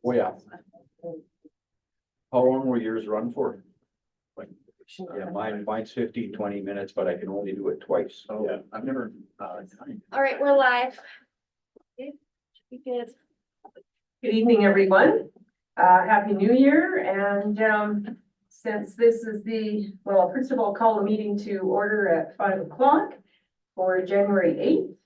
Oh, yeah. How long will yours run for? Like, yeah, mine's 15, 20 minutes, but I can only do it twice. Oh, Yeah. I've never, All right, we're live. Okay, should be good. Good evening, everyone. Happy New Year. And since this is well, first of all, call the meeting to order at 5 o'clock for January 8th.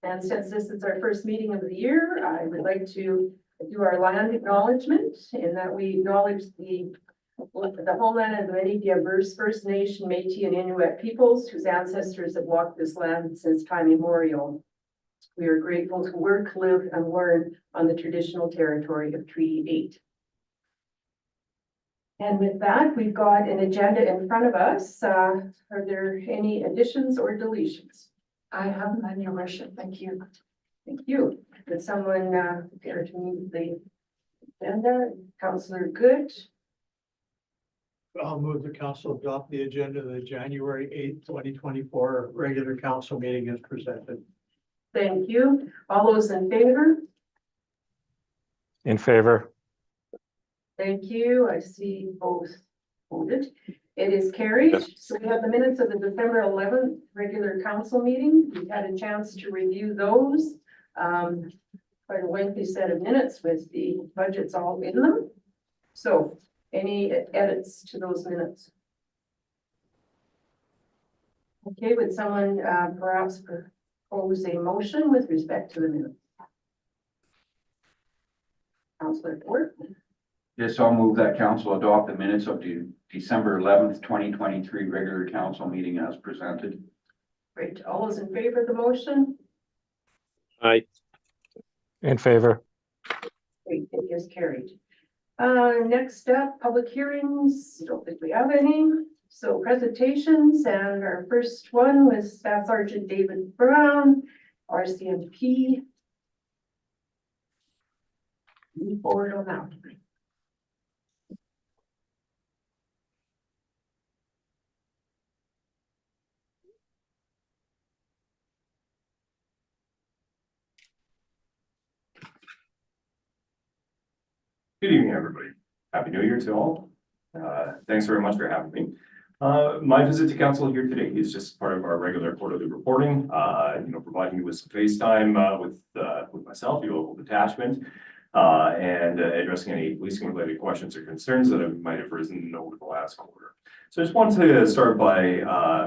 And since this is our first meeting of the year, I would like to do our land acknowledgement in that we acknowledge the homeland of the many diverse First Nation, Métis, and Inuit peoples whose ancestors have walked this land since time immemorial. We are grateful to work, live, and learn on the traditional territory of Treaty 8. And with that, we've got an agenda in front of us. Are there any additions or deletions? I have none, your worship. Thank you. Thank you. Would someone care to move the agenda? Councillor Good. I'll move the council adopt the agenda of the January 8th, 2024 regular council meeting as presented. Thank you. All those in favor? In favor. Thank you. I see both voted. It is carried. Yes. So we have the minutes of the December 11th regular council meeting. We've had a chance to review those. Quite a lengthy set of minutes with the budgets all in them. So any edits to those minutes? Okay, would someone perhaps propose a motion with respect to the minutes? Councillor Ford. Yes, I'll move that council adopt the minutes of the December 11th, 2023 regular council meeting as presented. Great. All those in favor of the motion? Aye. In favor. Great, it is carried. Next up, public hearings. Don't think we have any. So presentations, and our first one was Staff Sergeant David Brown, RCMP. Move forward on that. good evening, everybody. Happy New Year to all. Thanks very much for having me. My visit to council here today is just part of our regular quarterly reporting, providing you with some face time with myself, your local detachment, and addressing any policing related questions or concerns that might have risen over the last quarter. So I just wanted to start by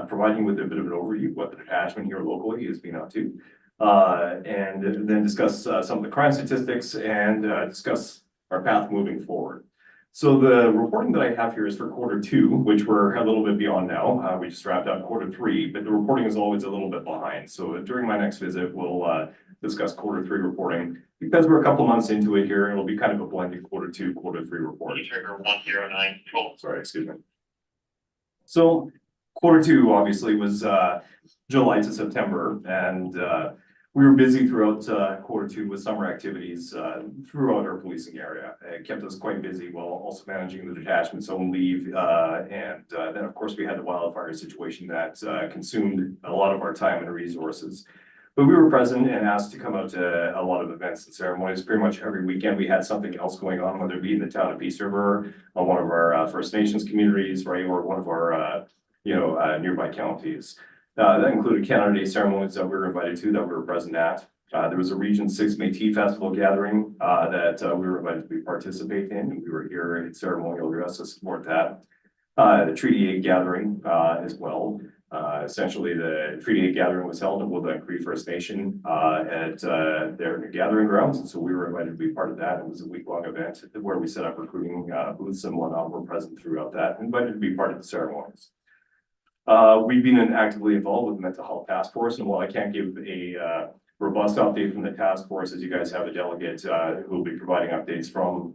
providing you with a bit of an overview of what the detachment here locally has been up to, and then discuss some of the crime statistics and discuss our path moving forward. So the reporting that I have here is for Q2, which we're a little bit beyond now. We just wrapped up Q3, but the reporting is always a little bit behind. So during my next visit, we'll discuss Q3 reporting. Because we're a couple months into it here, it'll be kind of a blended Q2, Q3 report. Trigger 109. Sorry, excuse me. So Q2 obviously was July to September, and we were busy throughout Q2 with summer activities throughout our policing area. It kept us quite busy while also managing the detachment's own leave. And then, of course, we had the wildfire situation that consumed a lot of our time and resources. But we were present and asked to come out to a lot of events and ceremonies. Pretty much every weekend we had something else going on, whether it be in the town of Peace River, on one of our First Nations communities, right, or one of our nearby counties. That included Canada Day ceremonies that we were invited to, that we were present at. There was a Region 6 Métis Festival gathering that we were invited to participate in, and we were here in ceremonial dress to support that. The Treaty 8 gathering as well. Essentially, the Treaty 8 gathering was held in Woodland Cree First Nation at their gathering grounds, and so we were invited to be part of that. It was a week-long event where we set up recruiting booths and whatnot. We're present throughout that, invited to be part of the ceremonies. We've been actively involved with the mental health task force, and while I can't give a robust update from the task force, as you guys have a delegate who will be providing updates from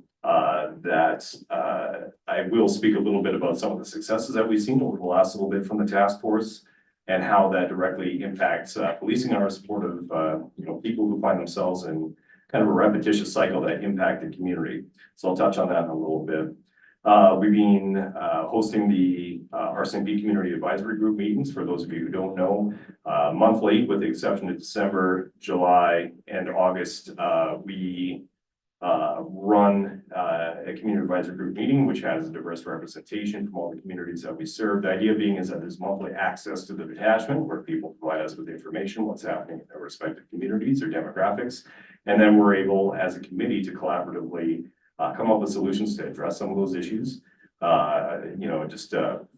I will speak a little bit about some of the successes that we've seen over the last little bit from the task force and how that directly impacts policing and our support of people who find themselves in kind of a repetitious cycle that impact the community. So I'll touch on that in a little bit. We've been hosting the RCMP Community Advisory Group meetings, for those of you who don't know, monthly, with the exception of December, July, and August. We run a community advisory group meeting, which has a diverse representation from all the communities that we serve. The idea being is that there's monthly access to the detachment, where people provide us with information, what's happening in their respective communities or demographics. And then we're able, as a committee, to collaboratively come up with solutions to address some of those issues. Just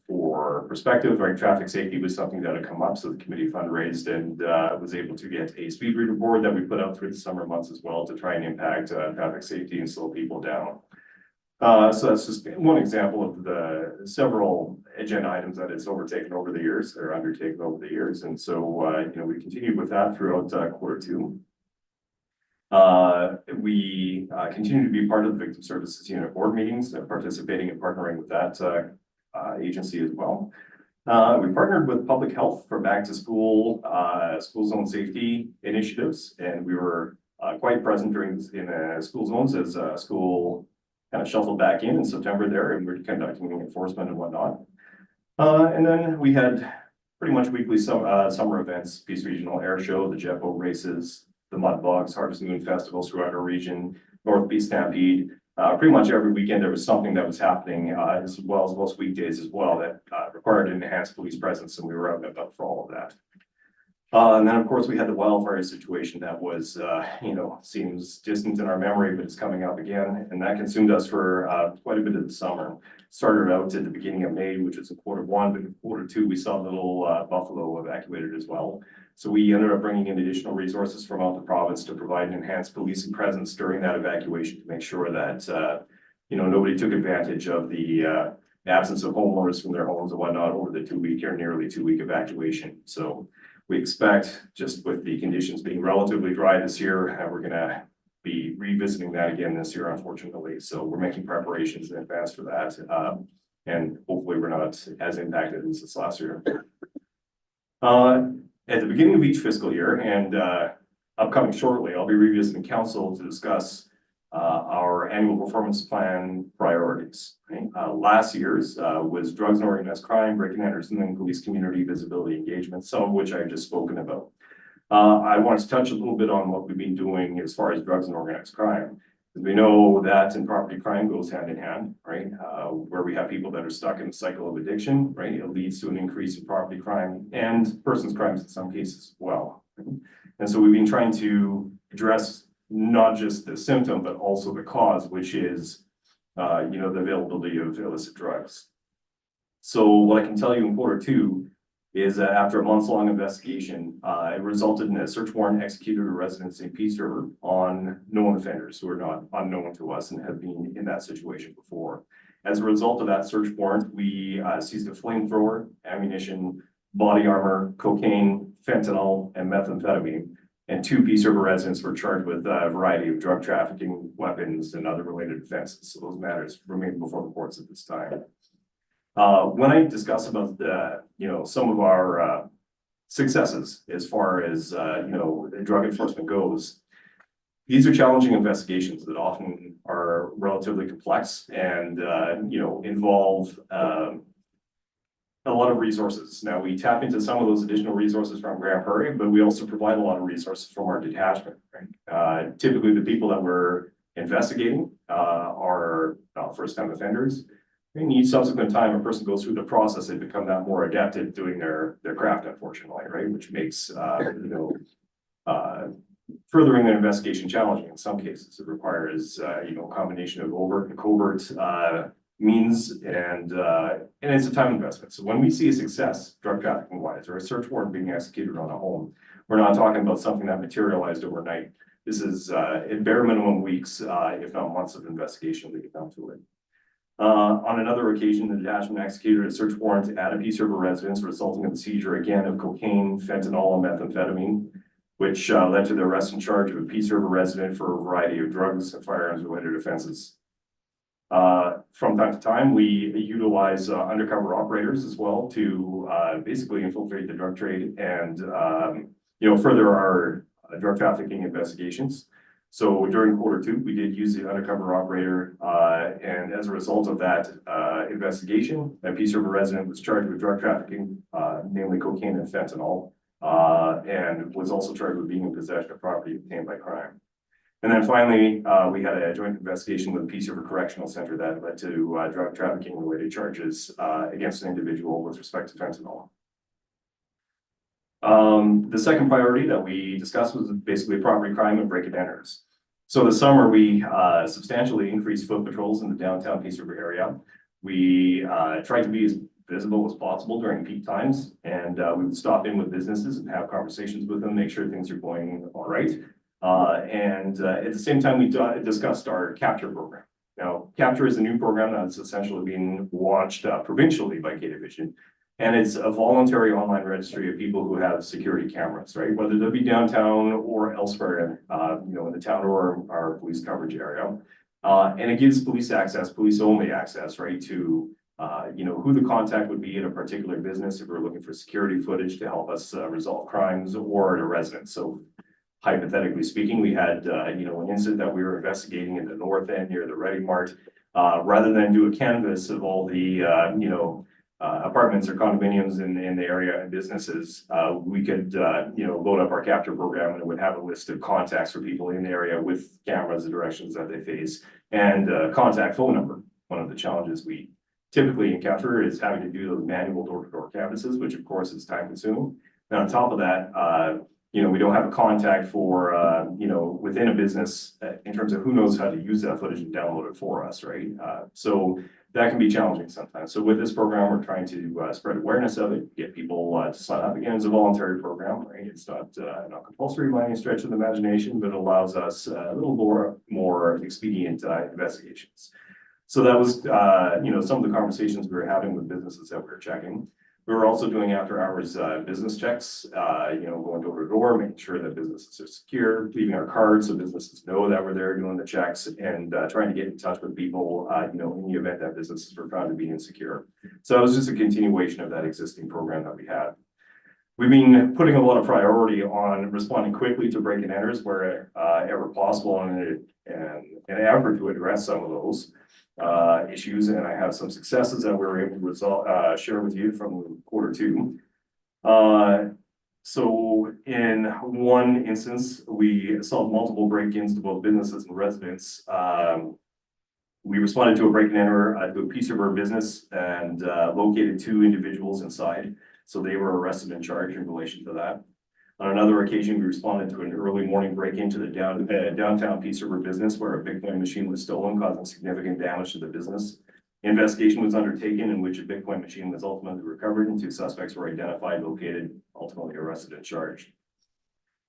for perspective, right, traffic safety was something that had come up, so the committee fundraised and was able to get a speed reader board that we put out through the summer months as well to try and impact traffic safety and slow people down. So that's just one example of the several agenda items that it's undertaken over the years. And so, we continued with that throughout Q2. We continue to be part of the Victim Services Unit board meetings, participating and partnering with that agency as well. We partnered with Public Health for back to school, school zone safety initiatives, and we were quite present in school zones as school kind of shuffled back in September there, and we're conducting enforcement and whatnot. And then we had pretty much weekly summer events, Peace Regional Air Show, the jet boat races, the Mud Bugs, Harvest Moon festivals throughout our region, North Beach Stampede. Pretty much every weekend there was something that was happening, as well as most weekdays as well, that required an enhanced police presence, and we were out and about for all of that. And then of course we had the wildfire situation that was, seems distant in our memory, but it's coming up again, and that consumed us for quite a bit of the summer. Started out at the beginning of May, which was in Q1, but in Q2 we saw little Buffalo evacuated as well. So we ended up bringing in additional resources from out the province to provide an enhanced policing presence during that evacuation to make sure that, nobody took advantage of the absence of homeowners from their homes and whatnot over the nearly 2 week evacuation. So we expect, just with the conditions being relatively dry this year, we're gonna be revisiting that again this year, unfortunately. So we're making preparations in advance for that. And hopefully we're not as impacted as this last year. At the beginning of each fiscal year and upcoming shortly, I'll be revisiting council to discuss our annual performance plan priorities. Right? Last year's was drugs and organized crime, breaking and enters, and then police community visibility engagement, some of which I've just spoken about. I want to touch a little bit on what we've been doing as far as drugs and organized crime. We know that in property crime goes hand in hand, right? Where we have people that are stuck in a cycle of addiction, right? It leads to an increase in property crime and persons crimes in some cases as well. Right? And so we've been trying to address not just the symptom, but also the cause, which is, the availability of illicit drugs. So what I can tell you in Q2 is that after a months-long investigation, it resulted in a search warrant executed at a residence in Peace River on known offenders who are not unknown to us and have been in that situation before. As a result of that search warrant, we seized a flamethrower, ammunition, body armor, cocaine, fentanyl, and methamphetamine. And 2 Peace River residents were charged with a variety of drug trafficking, weapons, and other related offenses. So those matters remain before the courts at this time. When I discuss about some of our successes as far as drug enforcement goes, these are challenging investigations that often are relatively complex and involve a lot of resources. Now we tap into some of those additional resources from Grand Prairie, but we also provide a lot of resources from our detachment. Right? Typically, the people that we're investigating are first-time offenders. In each subsequent time a person goes through the process, they become that more adept at doing their craft, unfortunately, right? Which makes furthering the investigation challenging in some cases. It requires a combination of overt and covert means, and it's a time investment. So when we see a success, drug trafficking wise, or a search warrant being executed on a home, we're not talking about something that materialized overnight. This is at bare minimum weeks, if not months of investigation leading up to it. On another occasion, the detachment executed a search warrant at a Peace River residence, resulting in the seizure again of cocaine, fentanyl, and methamphetamine, which led to the arrest and charge of a Peace River resident for a variety of drugs and firearms related offenses. From time to time, we utilize undercover operators as well to basically infiltrate the drug trade and further our drug trafficking investigations. So during Q2, we did use the undercover operator, and as a result of that investigation, a Peace River resident was charged with drug trafficking, namely cocaine and fentanyl, and was also charged with being in possession of property obtained by crime. And then finally, we had a joint investigation with Peace River Correctional Center that led to drug trafficking related charges against an individual with respect to fentanyl. The second priority that we discussed was basically property crime and break and enters. So this summer, we substantially increased foot patrols in the downtown Peace River area. We tried to be as visible as possible during peak times, and we would stop in with businesses and have conversations with them, make sure things are going all right. And at the same time, we discussed our Capture program. Now, Capture is a new program that's essentially being launched provincially by K-Division. And it's a voluntary online registry of people who have security cameras, right? Whether they'll be downtown or elsewhere, in the town or our police coverage area. And it gives police access, police only access, right, to, who the contact would be in a particular business if we're looking for security footage to help us resolve crimes or at a residence. So hypothetically speaking, we had, an incident that we were investigating in the north end near the Ready Mart. Rather than do a canvass of all the, apartments or condominiums in the area and businesses, we could, load up our Capture program and it would have a list of contacts for people in the area with cameras, the directions that they face, and contact phone number. One of the challenges we typically encounter is having to do those manual door-to-door canvasses, which of course is time consuming. And on top of that, we don't have a contact for, within a business in terms of who knows how to use that footage and download it for us, right? So that can be challenging sometimes. So with this program, we're trying to spread awareness of it, get people to sign up. Again, it's a voluntary program, right? It's not compulsory by any stretch of the imagination, but it allows us a little more expedient investigations. So that was, some of the conversations we were having with businesses that we were checking. We were also doing after hours business checks, going door to door, making sure that businesses are secure, leaving our cards so businesses know that we're there doing the checks, and trying to get in touch with people, in the event that businesses were found to be insecure. So it was just a continuation of that existing program that we had. We've been putting a lot of priority on responding quickly to break and enters where ever possible, and an effort to address some of those issues, and I have some successes that we were able to resolve, share with you from Q2. So in one instance, we saw multiple break-ins to both businesses and residents. We responded to a break and enter to a Peace River business and located 2 individuals inside. So they were arrested and charged in relation to that. On another occasion, we responded to an early morning break-in to the downtown Peace River business where a Bitcoin machine was stolen, causing significant damage to the business. Investigation was undertaken in which a Bitcoin machine was ultimately recovered and 2 suspects were identified, located, ultimately arrested and charged.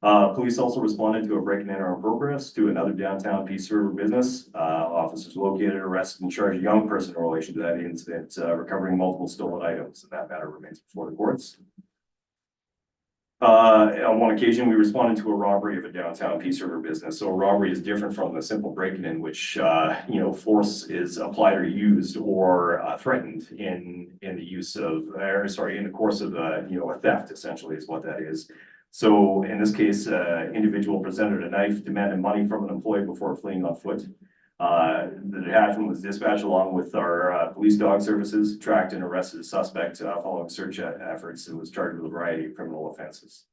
Police also responded to a break and enter in progress to another downtown Peace River business. Officers located, arrested, and charged a young person in relation to that incident, recovering multiple stolen items, and that matter remains before the courts. On one occasion, we responded to a robbery of a downtown Peace River business. So a robbery is different from the simple break-in in which, force is applied or used or threatened in the use of, in the course of, a theft essentially is what that is. So in this case, individual presented a knife, demanded money from an employee before fleeing on foot. The detachment was dispatched along with our police dog services, tracked and arrested a suspect following search efforts, and was charged with a variety of criminal offenses.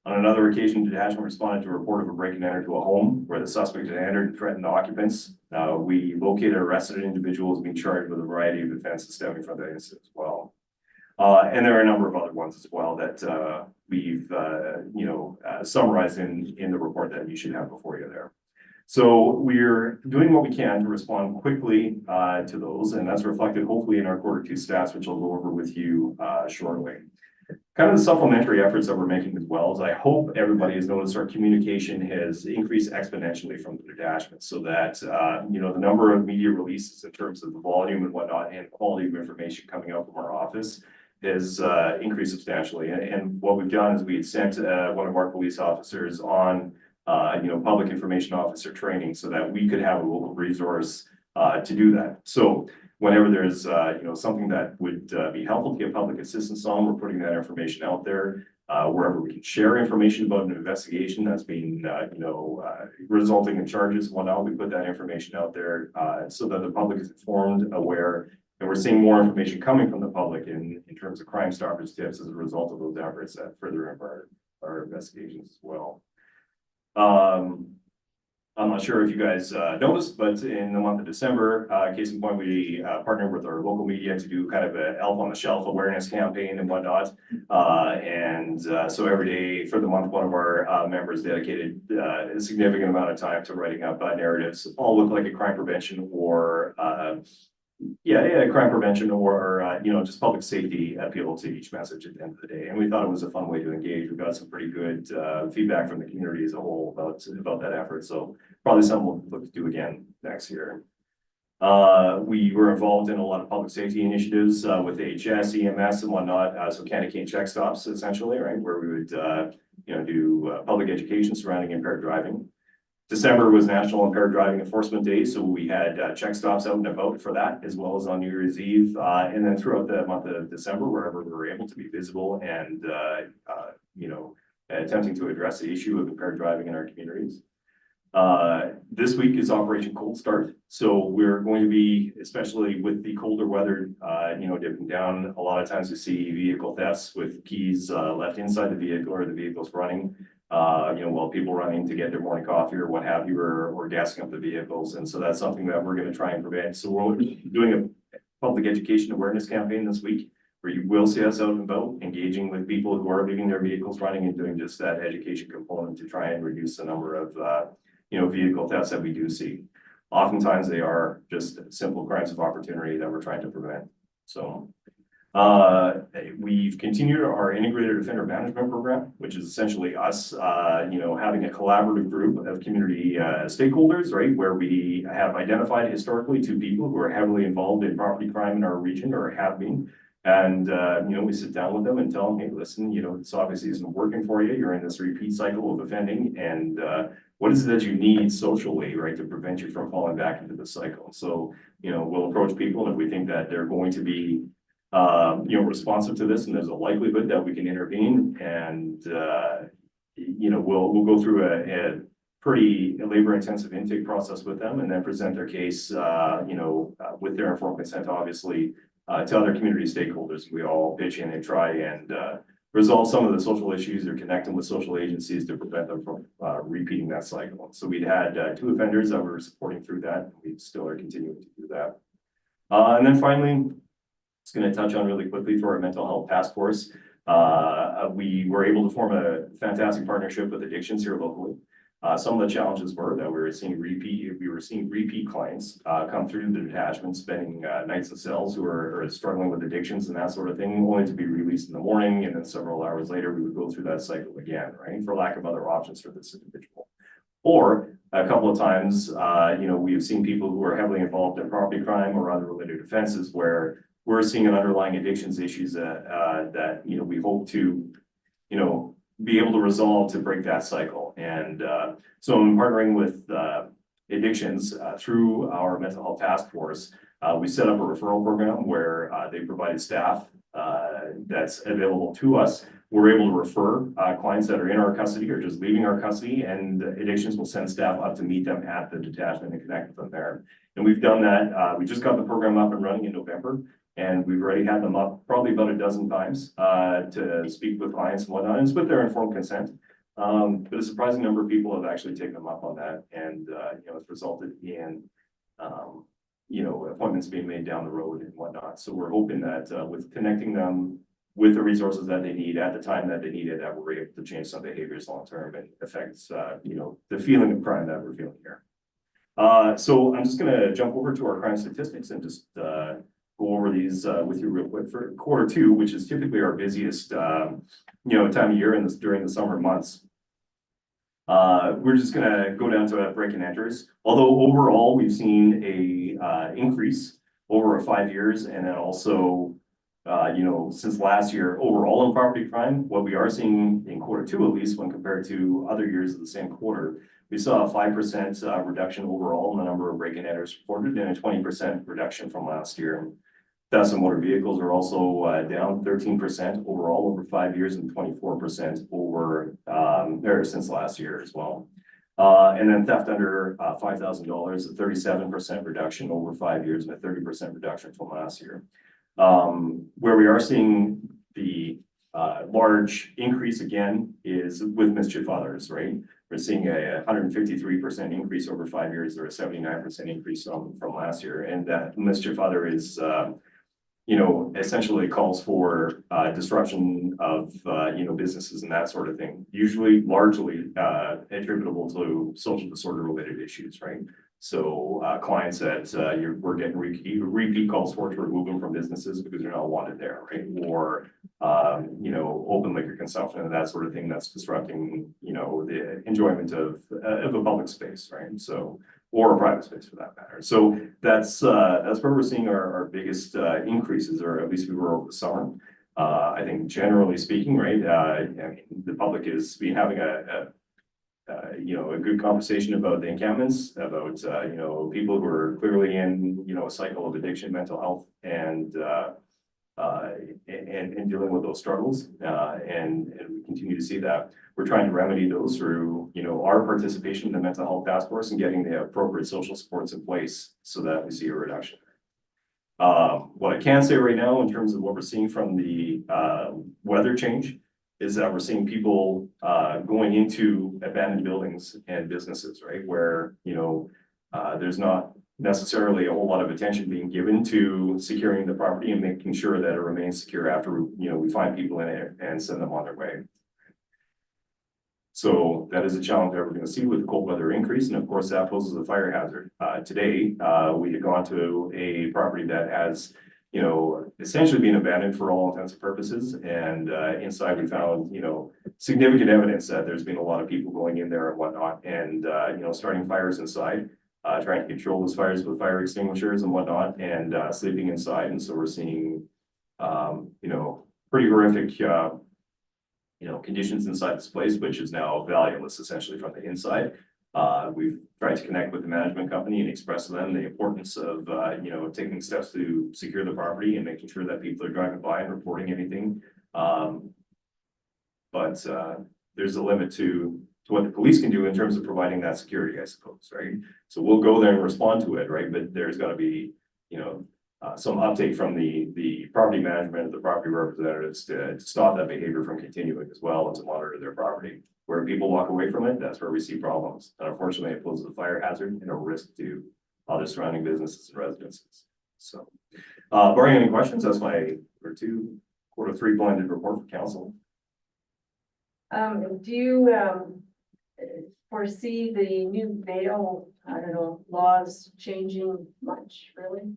On another occasion, the detachment responded to a report of a break and enter to a home where the suspect had entered and threatened occupants. We located and arrested individuals being charged with a variety of offenses stemming from that incident as well. And there are a number of other ones as well that we've summarized in the report that you should have before you there. So we're doing what we can to respond quickly to those, and that's reflected hopefully in our Q2 stats, which I'll go over with you shortly. Kind of the supplementary efforts that we're making as well is I hope everybody has noticed our communication has increased exponentially from the detachment, so that the number of media releases in terms of the volume and whatnot and quality of information coming out from our office has increased substantially. And what we've done is we had sent one of our police officers on public information officer training so that we could have a local resource to do that. So whenever there's something that would be helpful to get public assistance on, we're putting that information out there. wherever we can share information about an investigation that's been, resulting in charges and whatnot, we put that information out there, so that the public is informed, aware, and we're seeing more information coming from the public in terms of Crime Stoppers tips as a result of those efforts that further our investigations as well. I'm not sure if you guys noticed, but in the month of December, case in point, we partnered with our local media to do kind of a Elf on the Shelf awareness campaign and whatnot. So every day for the month, one of our members dedicated a significant amount of time to writing up narratives, all with like a crime prevention or crime prevention or, just public safety appeal to each message at the end of the day. And we thought it was a fun way to engage. We got some pretty good feedback from the community as a whole about that effort. So probably something we'll look to do again next year. We were involved in a lot of public safety initiatives with AHS, EMS and whatnot. So candy cane check stops essentially, right? Where we would, do public education surrounding impaired driving. December was National Impaired Driving Enforcement Day, so we had check stops out and about for that, as well as on New Year's Eve, and then throughout the month of December, wherever we were able to be visible and, attempting to address the issue of impaired driving in our communities. This week is Operation Cold Start, so we're going to be, especially with the colder weather, dipping down. A lot of times we see vehicle thefts with keys left inside the vehicle or the vehicle's running. While people running to get their morning coffee or what have you, or gassing up the vehicles. And so that's something that we're going to try and prevent. So we're doing a public education awareness campaign this week, where you will see us out and about, engaging with people who are leaving their vehicles running and doing just that education component to try and reduce the number of, vehicle thefts that we do see. Oftentimes they are just simple crimes of opportunity that we're trying to prevent. So we've continued our integrated offender management program, which is essentially us, having a collaborative group of community stakeholders, right, where we have identified historically 2 people who are heavily involved in property crime in our region or have been. And, we sit down with them and tell them, hey, listen, this obviously isn't working for you. You're in this repeat cycle of offending. And what is it that you need socially, right, to prevent you from falling back into the cycle? So, we'll approach people, and if we think that they're going to be responsive to this, and there's a likelihood that we can intervene, and we'll go through a pretty labor-intensive intake process with them, and then present their case, with their informed consent, obviously, to other community stakeholders. We all pitch in and try and resolve some of the social issues or connect them with social agencies to prevent them from repeating that cycle. So we'd had 2 offenders that we were supporting through that. We still are continuing to do that. And then finally, just going to touch on really quickly through our mental health task force. We were able to form a fantastic partnership with Addictions here locally. Some of the challenges were that we were seeing repeat clients come through the detachment, spending nights in cells who are struggling with addictions and that sort of thing, only to be released in the morning, and then several hours later we would go through that cycle again, right, for lack of other options for this individual. Or a couple of times, we have seen people who are heavily involved in property crime or other related offenses where we're seeing an underlying addictions issues that we hope to, be able to resolve to break that cycle. And so I'm partnering with Addictions through our mental health task force. We set up a referral program where they provided staff that's available to us. We're able to refer clients that are in our custody or just leaving our custody, and Addictions will send staff up to meet them at the detachment and connect with them there. And we've done that. We just got the program up and running in November. And we've already had them up probably about a dozen times to speak with clients and whatnot. And it's with their informed consent. But a surprising number of people have actually taken them up on that. And, it's resulted in, appointments being made down the road and whatnot. So we're hoping that with connecting them with the resources that they need at the time that they need it, that we're able to change some behaviors long term and affects, the feeling of crime that we're feeling here. So I'm just going to jump over to our crime statistics and just go over these with you real quick for Q2, which is typically our busiest, time of year during the summer months. We're just going to go down to break and enters. Although overall we've seen a increase over 5 years, and then also, since last year overall in property crime, what we are seeing in Q2, at least when compared to other years of the same quarter, we saw a 5% reduction overall in the number of break and enters reported, and a 20% reduction from last year. Thefts of motor vehicles are also down 13% overall over 5 years and 24% over or since last year as well. And then theft under $5,000, a 37% reduction over 5 years and a 30% reduction from last year. Where we are seeing the large increase again is with mischief others, right? We're seeing a 153% increase over 5 years, or a 79% increase from last year. And that mischief other is, you know, essentially calls for disruption of, you know, businesses and that sort of thing, usually largely attributable to social disorder related issues, right? So clients that we're getting repeat calls for to remove them from businesses because they're not wanted there, right? Or, you know, open liquor consumption and that sort of thing that's disrupting, you know, the enjoyment of a public space, right? So, or a private space for that matter. So that's where we're seeing our biggest increases, or at least we were over the summer. I think generally speaking, right, I mean, the public is having you know, a good conversation about the encampments, about, you know, people who are clearly in, you know, a cycle of addiction, mental health, and dealing with those struggles. And we continue to see that. We're trying to remedy those through, you know, our participation in the mental health task force and getting the appropriate social supports in place so that we see a reduction. What I can say right now in terms of what we're seeing from the weather change is that we're seeing people going into abandoned buildings and businesses, right? Where, you know, there's not necessarily a whole lot of attention being given to securing the property and making sure that it remains secure after, you know, we find people in it and send them on their way. So that is a challenge that we're going to see with the cold weather increase. And of course, that poses a fire hazard. Today, we had gone to a property that has, you know, essentially been abandoned for all intents and purposes. And inside we found, you know, significant evidence that there's been a lot of people going in there and whatnot, and, you know, starting fires inside, trying to control those fires with fire extinguishers and whatnot, and sleeping inside. And so we're seeing, you know, pretty horrific, you know, conditions inside this place, which is now valueless essentially from the inside. We've tried to connect with the management company and express to them the importance of, you know, taking steps to secure the property and making sure that people are driving by and reporting anything. But there's a limit to what the police can do in terms of providing that security, I suppose, right? So we'll go there and respond to it, right? But there's got to be, you know, some uptake from the property management, the property representatives to stop that behavior from continuing as well, and to monitor their property. Where people walk away from it, that's where we see problems. And unfortunately, it poses a fire hazard and a risk to other surrounding businesses and residences. So, barring any questions, that's my quarter three blended report for council. Do you foresee the new bail, I don't know, laws changing much, really?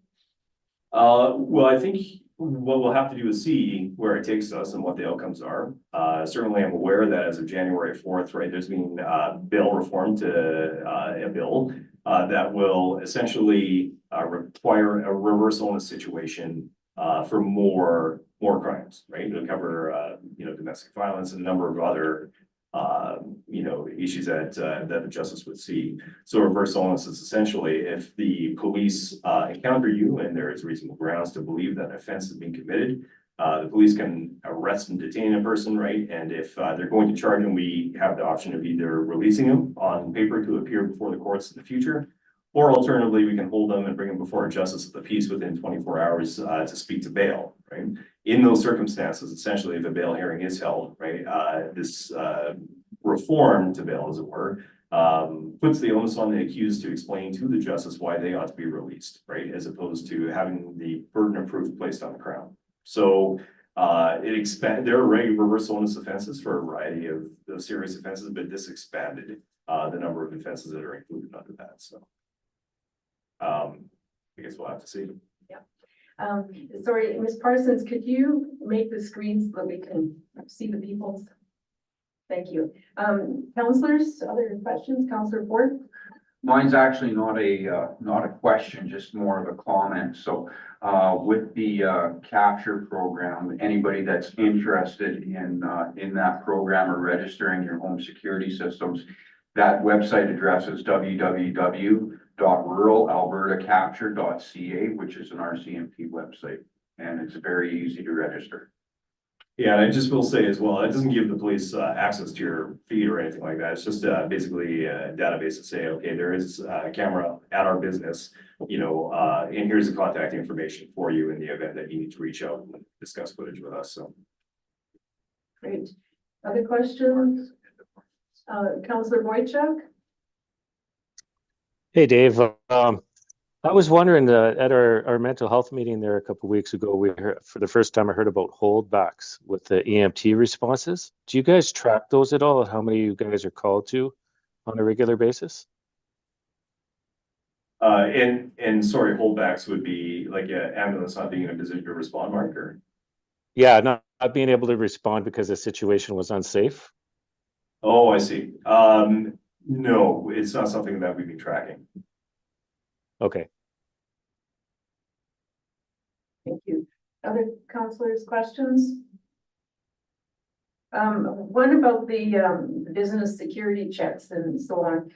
Well, I think what we'll have to do is see where it takes us and what the outcomes are. Certainly, I'm aware that as of January 4th, right, there's been bail reform to a bill that will essentially require a reversal in a situation for more crimes, right? It'll cover, you know, domestic violence and a number of other you know, issues that the justice would see. So reversal onus is essentially if the police encounter you and there is reasonable grounds to believe that an offense has been committed, the police can arrest and detain a person, right? And if they're going to charge him, we have the option of either releasing him on paper to appear before the courts in the future, or alternatively, we can hold them and bring them before a justice of the peace within 24 hours to speak to bail, right? In those circumstances, essentially, if a bail hearing is held, right, this reform to bail, as it were, puts the onus on the accused to explain to the justice why they ought to be released, right, as opposed to having the burden of proof placed on the crown. So there are regular reversal onus offenses for a variety of serious offenses, but this expanded the number of offenses that are included under that. So I guess we'll have to see. Yeah. Sorry, Ms. Parsons, could you make the screen so that we can see the people's? Thank you. Councilors, other questions? Councilor Ford? Mine's actually not a question, just more of a comment. So with the capture program, anybody that's interested in that program or registering your home security systems, that website address is www.ruralalbertacapture.ca, which is an RCMP website. and it's very easy to register. Yeah, and I just will say as well, it doesn't give the police access to your feed or anything like that. It's just basically a database to say, okay, there is a camera at our business, you know, and here's the contact information for you in the event that you need to reach out and discuss footage with us. So. Great. Other questions? Councillor Boychuk? Hey, Dave. I was wondering at our mental health meeting there a couple of weeks ago, we heard for the first time I heard about holdbacks with the EMT responses. Do you guys track those at all? How many of you guys are called to on a regular basis? And sorry, holdbacks would be like an ambulance not being in a position to respond, Mark, or? Yeah, not being able to respond because the situation was unsafe. Oh, I see. No, it's not something that we've been tracking. Okay. Thank you. Other councillors, questions? What about the business security checks and so on?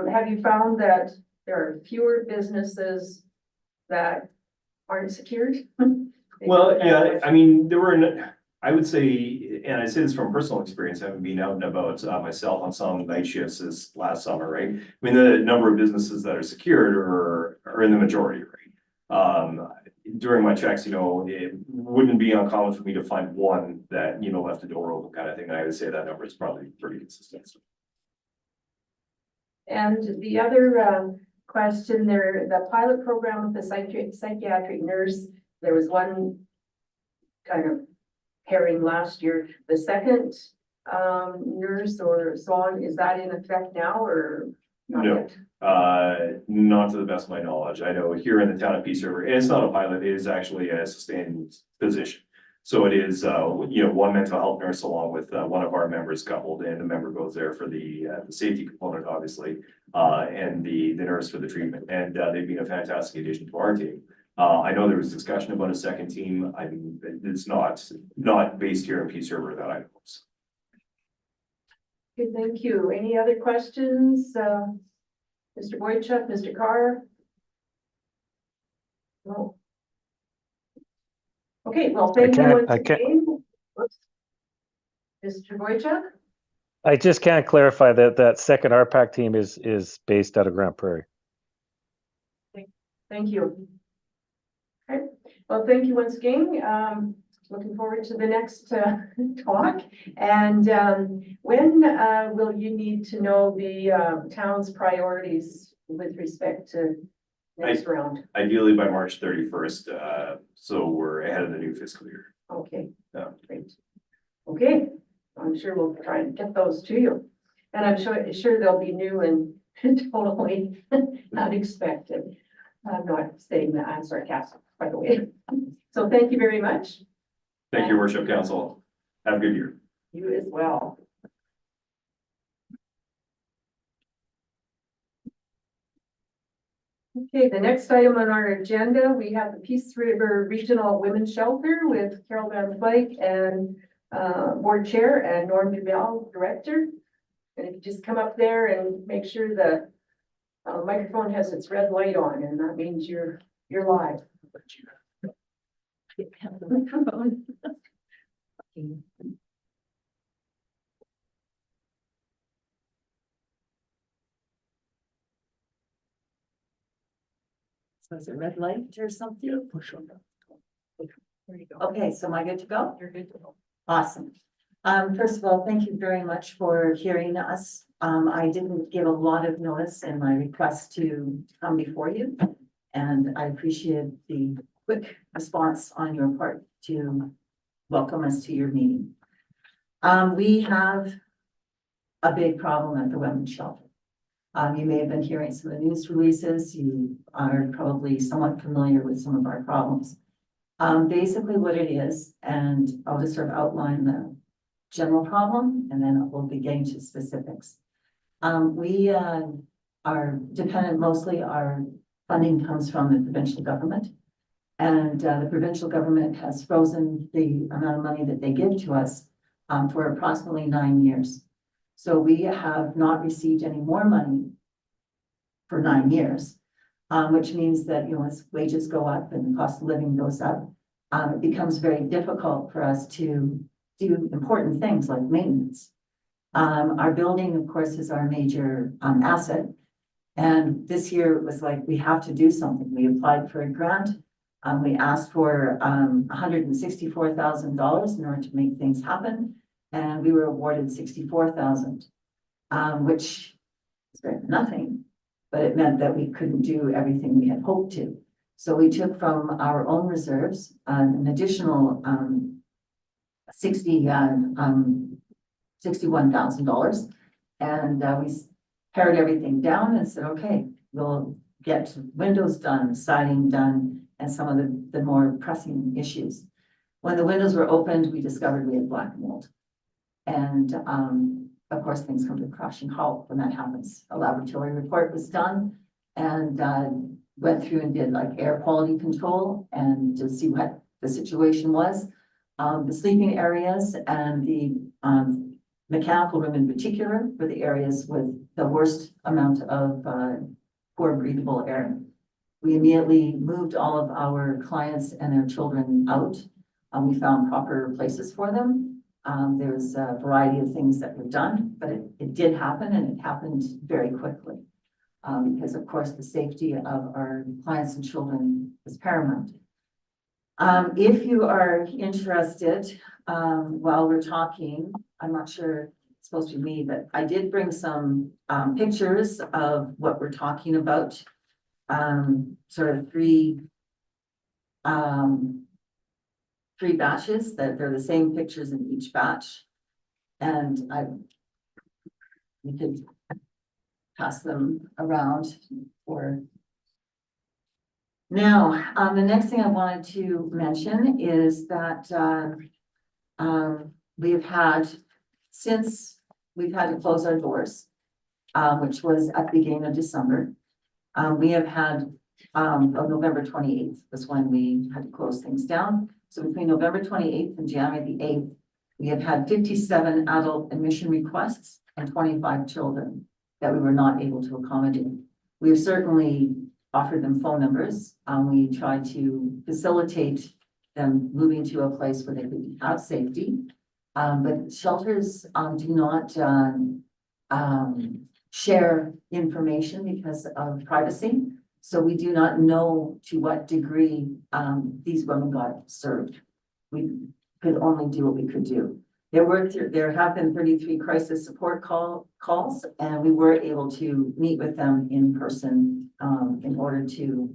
Have you found that there are fewer businesses that aren't secured? Well, yeah, I mean, I would say, and I say this from personal experience, having been out and about myself on some night shifts this last summer, right? I mean, the number of businesses that are secured are in the majority, right? During my checks, you know, it wouldn't be uncommon for me to find one that, you know, left the door open kind of thing. And I would say that number is probably pretty consistent. And the other question there, the pilot program with the psychiatric nurse, there was one kind of pairing last year. The second nurse or so on, is that in effect now or not No. yet? Not to the best of my knowledge. I know here in the town of Peace River, and it's not a pilot, it is actually a sustained position. So it is, you know, one mental health nurse along with one of our members coupled, and the member goes there for the safety component, obviously, and the nurse for the treatment. And they've been a fantastic addition to our team. I know there was discussion about a second team. I mean, it's not based here in Peace River that I know. Good, thank you. Any other questions? Mr. Boychuk, Mr. Carr? No. Okay, well, thank you once again. Whoops. Mr. Boychuk? I just can't clarify that second RPAC team is based out of Grand Prairie. Thank you. Okay, well, thank you once again. Looking forward to the next talk. And when will you need to know the town's priorities with respect to next round? Ideally by March 31st, so we're ahead of the new fiscal year. Okay, Yeah. great. Okay, I'm sure we'll try and get those to you. And I'm sure they'll be new and totally unexpected. I'm not saying that, I'm sarcastic, by the way. So thank you very much. Thank you, Worship Council. Have a good year. You as well. Okay, the next item on our agenda, we have the Peace River Regional Women's Shelter with Carol Van Flake and Board Chair and Norm Duval, Director. And if you just come up there and make sure the microphone has its red light on, and that means you're live. So is it red light or something? Push on that. There you go. Okay, so am I good to go? You're good to go. Awesome. First of all, thank you very much for hearing us. I didn't give a lot of notice in my request to come before you. And I appreciate the quick response on your part to welcome us to your meeting. We have a big problem at the women's shelter. You may have been hearing some of the news releases. You are probably somewhat familiar with some of our problems. Basically what it is, and I'll just sort of outline the general problem, and then we'll be getting to specifics. We are dependent, mostly our funding comes from the provincial government. And the provincial government has frozen the amount of money that they give to us for approximately 9 years. So we have not received any more money for 9 years, which means that, you know, as wages go up and the cost of living goes up, it becomes very difficult for us to do important things like maintenance. Our building, of course, is our major asset. And this year it was like, we have to do something. We applied for a grant. We asked for $164,000 in order to make things happen. And we were awarded $64,000, which is nothing, but it meant that we couldn't do everything we had hoped to. So we took from our own reserves an additional $61,000, and we pared everything down and said, okay, we'll get windows done, siding done, and some of the more pressing issues. When the windows were opened, we discovered we had black mold. And of course, things come to a crashing halt when that happens. A laboratory report was done and went through and did like air quality control and to see what the situation was. The sleeping areas and the mechanical room in particular were the areas with the worst amount of poor breathable air. We immediately moved all of our clients and their children out. We found proper places for them. There's a variety of things that were done, but it did happen, and it happened very quickly. Because of course the safety of our clients and children is paramount. If you are interested, while we're talking, I'm not sure it's supposed to be me, but I did bring some pictures of what we're talking about. Sort of three batches that they're the same pictures in each batch. And we could pass them around for. Now, the next thing I wanted to mention is that we've had, since we've had to close our doors, which was at the beginning of December, we have had, November 28th was when we had to close things down. So between November 28th and January the 8th, we have had 57 adult admission requests and 25 children that we were not able to accommodate. We have certainly offered them phone numbers. We tried to facilitate them moving to a place where they could have safety. But shelters do not share information because of privacy. So we do not know to what degree these women got served. We could only do what we could do. There have been 33 crisis support calls, and we were able to meet with them in person in order to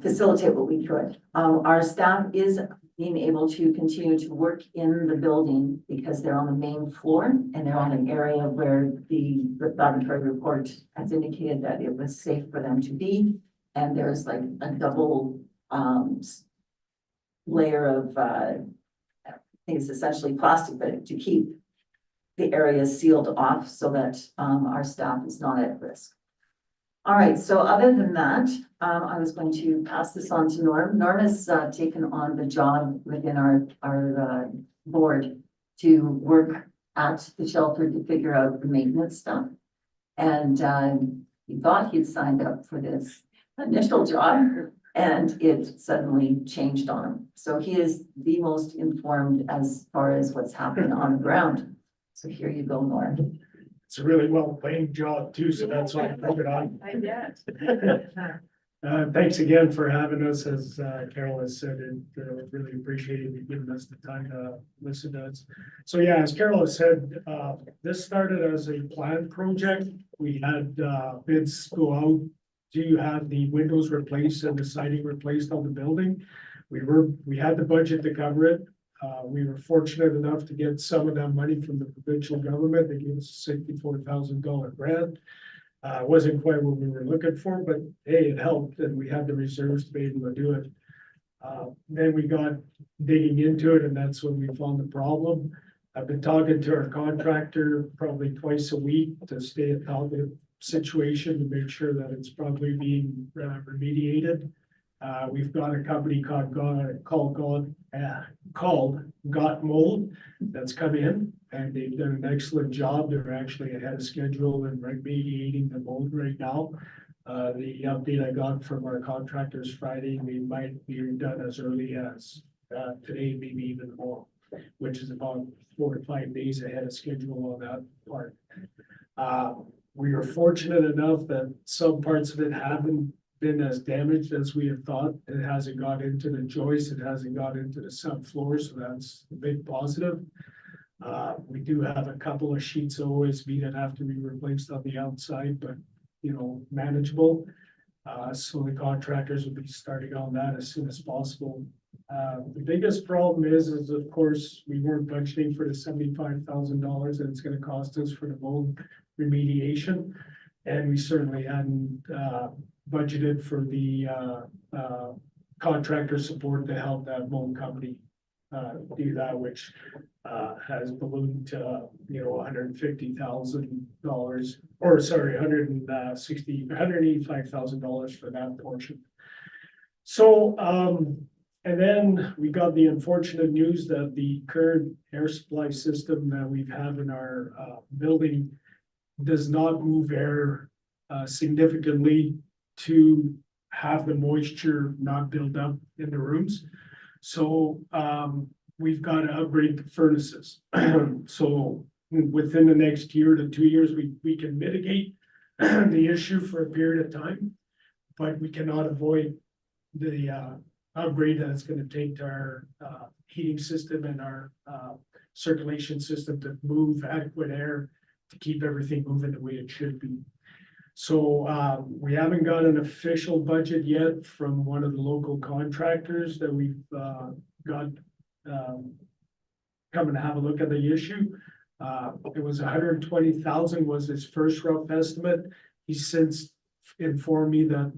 facilitate what we could. Our staff is being able to continue to work in the building because they're on the main floor and they're on an area where the laboratory report has indicated that it was safe for them to be. And there's like a double layer of, I think it's essentially plastic, but to keep the area sealed off so that our staff is not at risk. All right, so other than that, I was going to pass this on to Norm. Norm has taken on the job within our board to work at the shelter to figure out the maintenance stuff. And he thought he'd signed up for this initial job and it suddenly changed on him. So he is the most informed as far as what's happening on the ground. So here you go, Norm. It's a really well-paying job too, so that's why I put it on. I guess. Thanks again for having us, as Carol has said, and really appreciated you giving us the time to listen to us. So yeah, as Carol has said, this started as a planned project. We had bids go out to have the windows replaced and the siding replaced on the building. We had the budget to cover it. We were fortunate enough to get some of that money from the provincial government. They gave us a $64,000 grant. It wasn't quite what we were looking for, but hey, it helped and we had the reserves to be able to do it. Then we got digging into it and that's when we found the problem. I've been talking to our contractor probably twice a week to stay at top of the situation to make sure that it's probably being remediated. We've got a company called Got Mold that's come in and they've done an excellent job. They're actually ahead of schedule and remediating the mold right now. The update I got from our contractors Friday, we might be done as early as today, maybe even more, which is about 4 to 5 days ahead of schedule on that part. We are fortunate enough that some parts of it haven't been as damaged as we had thought. It hasn't got into the joists, it hasn't got into the subfloor, so that's a big positive. We do have a couple of sheets of OSB that have to be replaced on the outside, but you know, manageable. So the contractors will be starting on that as soon as possible. The biggest problem is of course, we weren't budgeting for the $75,000 that it's gonna cost us for the mold remediation. And we certainly hadn't, budgeted for the, contractor support to help that mold company, do that, which, has ballooned to, you know, $150,000, or sorry, $185,000 for that portion. So, and then we got the unfortunate news that the current air supply system that we've had in our, building does not move air, significantly to have the moisture not build up in the rooms. So, we've got to upgrade the furnaces. So within the next year to 2 years, we can mitigate the issue for a period of time, but we cannot avoid the upgrade that it's going to take to our heating system and our circulation system to move adequate air to keep everything moving the way it should be. So we haven't got an official budget yet from one of the local contractors that we've got come and have a look at the issue. It was 120,000 was his first rough estimate. He's since informed me that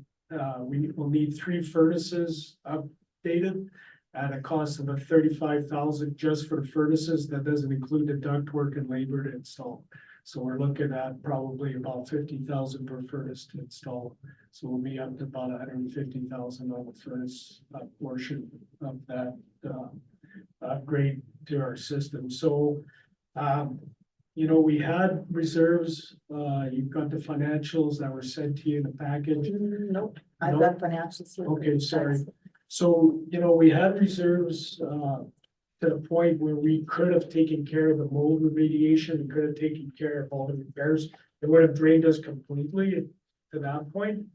we will need 3 furnaces updated at a cost of 35,000 just for the furnaces. That doesn't include the ductwork and labor to install. So we're looking at probably about 50,000 per furnace to install. So we'll be up to about 150,000 on the furnace portion of that upgrade to our system. So, you know, we had reserves. You've got the financials that were sent to you in the package. Nope, I've got financials here. Okay, sorry. So, you know, we had reserves to the point where we could have taken care of the mold remediation, we could have taken care of all the repairs. It would have drained us completely to that point.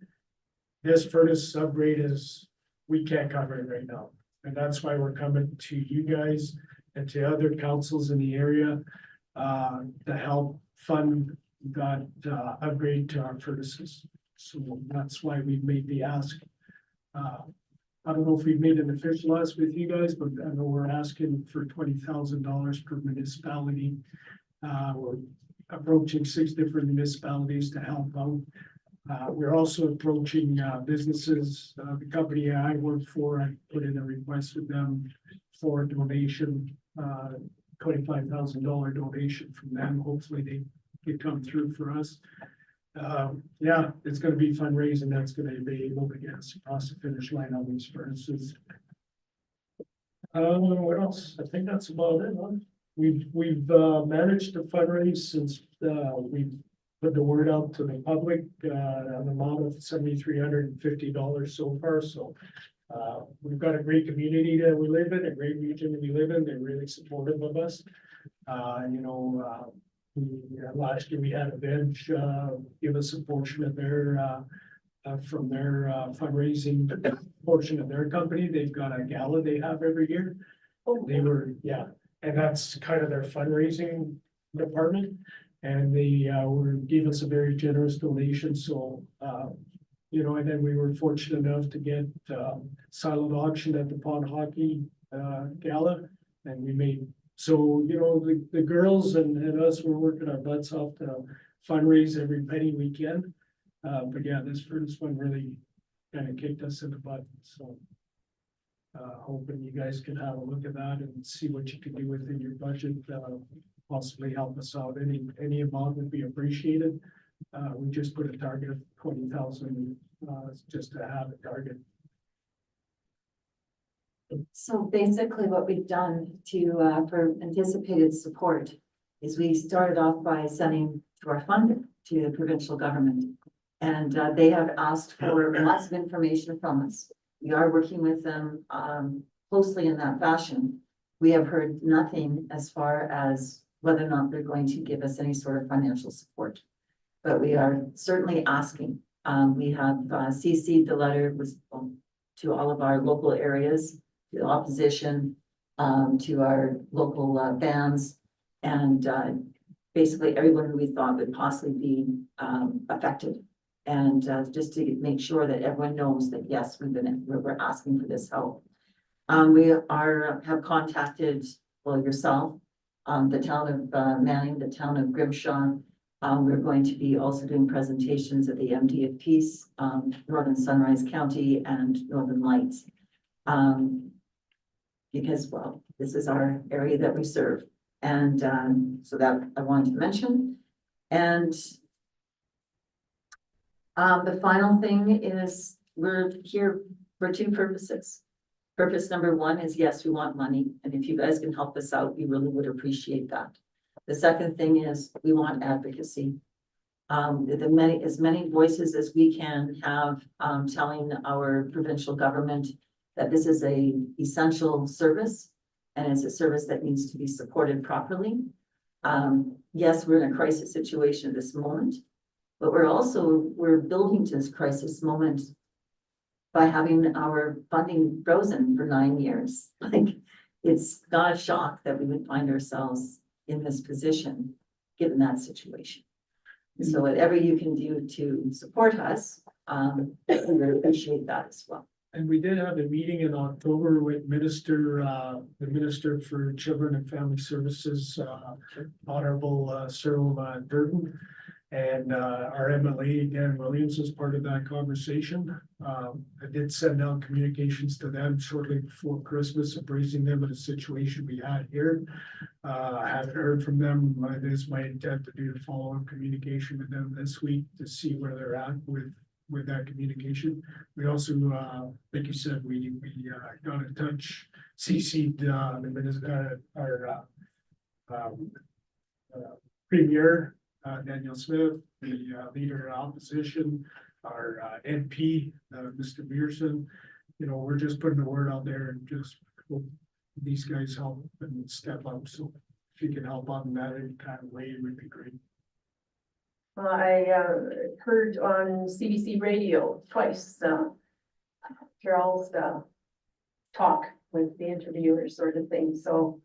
This furnace upgrade is, we can't cover it right now. And that's why we're coming to you guys and to other councils in the area to help fund that upgrade to our furnaces. So that's why we've made the ask. I don't know if we've made an official ask with you guys, but I know we're asking for $20,000 per municipality. We're approaching 6 different municipalities to help out. We're also approaching businesses. The company I work for, I put in a request with them for a donation, $25,000 donation from them. Hopefully they can come through for us. Yeah, it's gonna be fundraising. That's gonna be able to get us across the finish line on these furnaces. What else? I think that's about it, huh? We've managed to fundraise since we've put the word out to the public, an amount of $7,350 so far. So we've got a great community that we live in, a great region that we live in. They're really supportive of us. You know, last year we had a bench give us a portion of their from their fundraising portion of their company. They've got a gala they have every year. They were, yeah, and that's kind of their fundraising department. And they gave us a very generous donation. So you know, and then we were fortunate enough to get silent auction at the pond hockey gala, and we made. So, you know, the girls and us, we're working our butts off to fundraise every penny we can. But yeah, this first one really kind of kicked us in the butt. So hoping you guys can have a look at that and see what you can do within your budget, possibly help us out. Any amount would be appreciated. We just put a target of 20,000 just to have a target. So basically what we've done to, for anticipated support is we started off by sending to our fund to the provincial government. And they have asked for lots of information from us. We are working with them closely in that fashion. We have heard nothing as far as whether or not they're going to give us any sort of financial support. But we are certainly asking. We have CC'd the letter to all of our local areas, to the opposition, to our local bands, and basically everyone who we thought would possibly be affected. And just to make sure that everyone knows that, yes, we're asking for this help. We have contacted, well, yourself, the town of Manning, the town of Grimshaw. We're going to be also doing presentations at the MD of Peace, Northern Sunrise County and Northern Lights. Because, well, this is our area that we serve. And so that I wanted to mention. And the final thing is we're here for two purposes. Purpose number one is, yes, we want money. And if you guys can help us out, we really would appreciate that. The second thing is we want advocacy. As many voices as we can have telling our provincial government that this is a essential service and it's a service that needs to be supported properly. Yes, we're in a crisis situation at this moment, but we're building to this crisis moment by having our funding frozen for 9 years. Like, it's not a shock that we would find ourselves in this position, given that situation. So whatever you can do to support us, we would appreciate that as well. And we did have a meeting in October with the Minister for Children and Family Services, Honorable Cyril Durden. And our MLA, Dan Williams, was part of that conversation. I did send out communications to them shortly before Christmas, appraising them of the situation we had here. I haven't heard from them. It is my intent to do the follow-up communication with them this week to see where they're at with that communication. We also, like you said, we got in touch, CC'd our Premier, Daniel Smith, the leader of opposition, our MP, Mr. Beerson. You know, we're just putting the word out there and just hope these guys help and step up. So if you can help on that in kind of way, it would be great. I heard on CBC radio twice, Carol's talk with the interviewer sort of thing, so.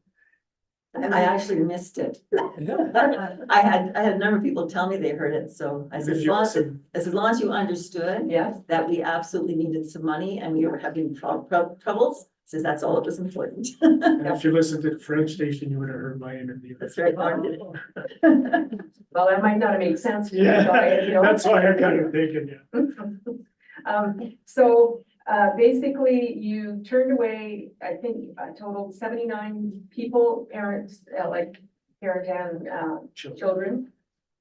I actually missed it. I had a number of people tell me they heard it, so I said, as long as you understood Yes, that we absolutely needed some money and we were having troubles, says that's all that was important. And if you listen to the French station, you would have heard my interview. That's right, Mark did. well, that might not have made sense. to you, Yeah, so you know. that's why I kind of thinking, yeah. So basically you turned away, I think, a total of 79 people, parents, like parent and children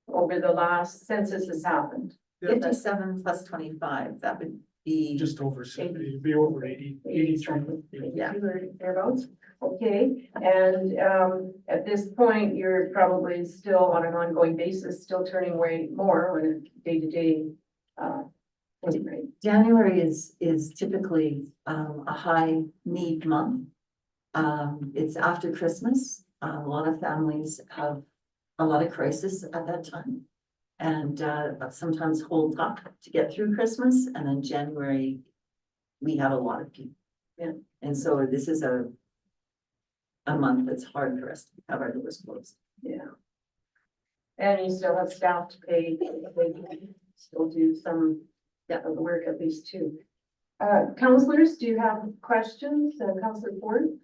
over the last census has happened. 57 plus 25, that would be. Just over 70, it'd be over 80, 83. Yeah. Thereabouts. Okay, and at this point, you're probably still on an ongoing basis, still turning away more on a day-to-day. Right. January is typically a high need month. It's after Christmas. A lot of families have a lot of crisis at that time. And sometimes hold up to get through Christmas, and then January, we have a lot of people. Yeah. And so this is a month that's hard for us to have our doors closed. Yeah. And you still have staff to pay, they still do some of the work at least too. Councillors, do you have questions? Councillor Ford?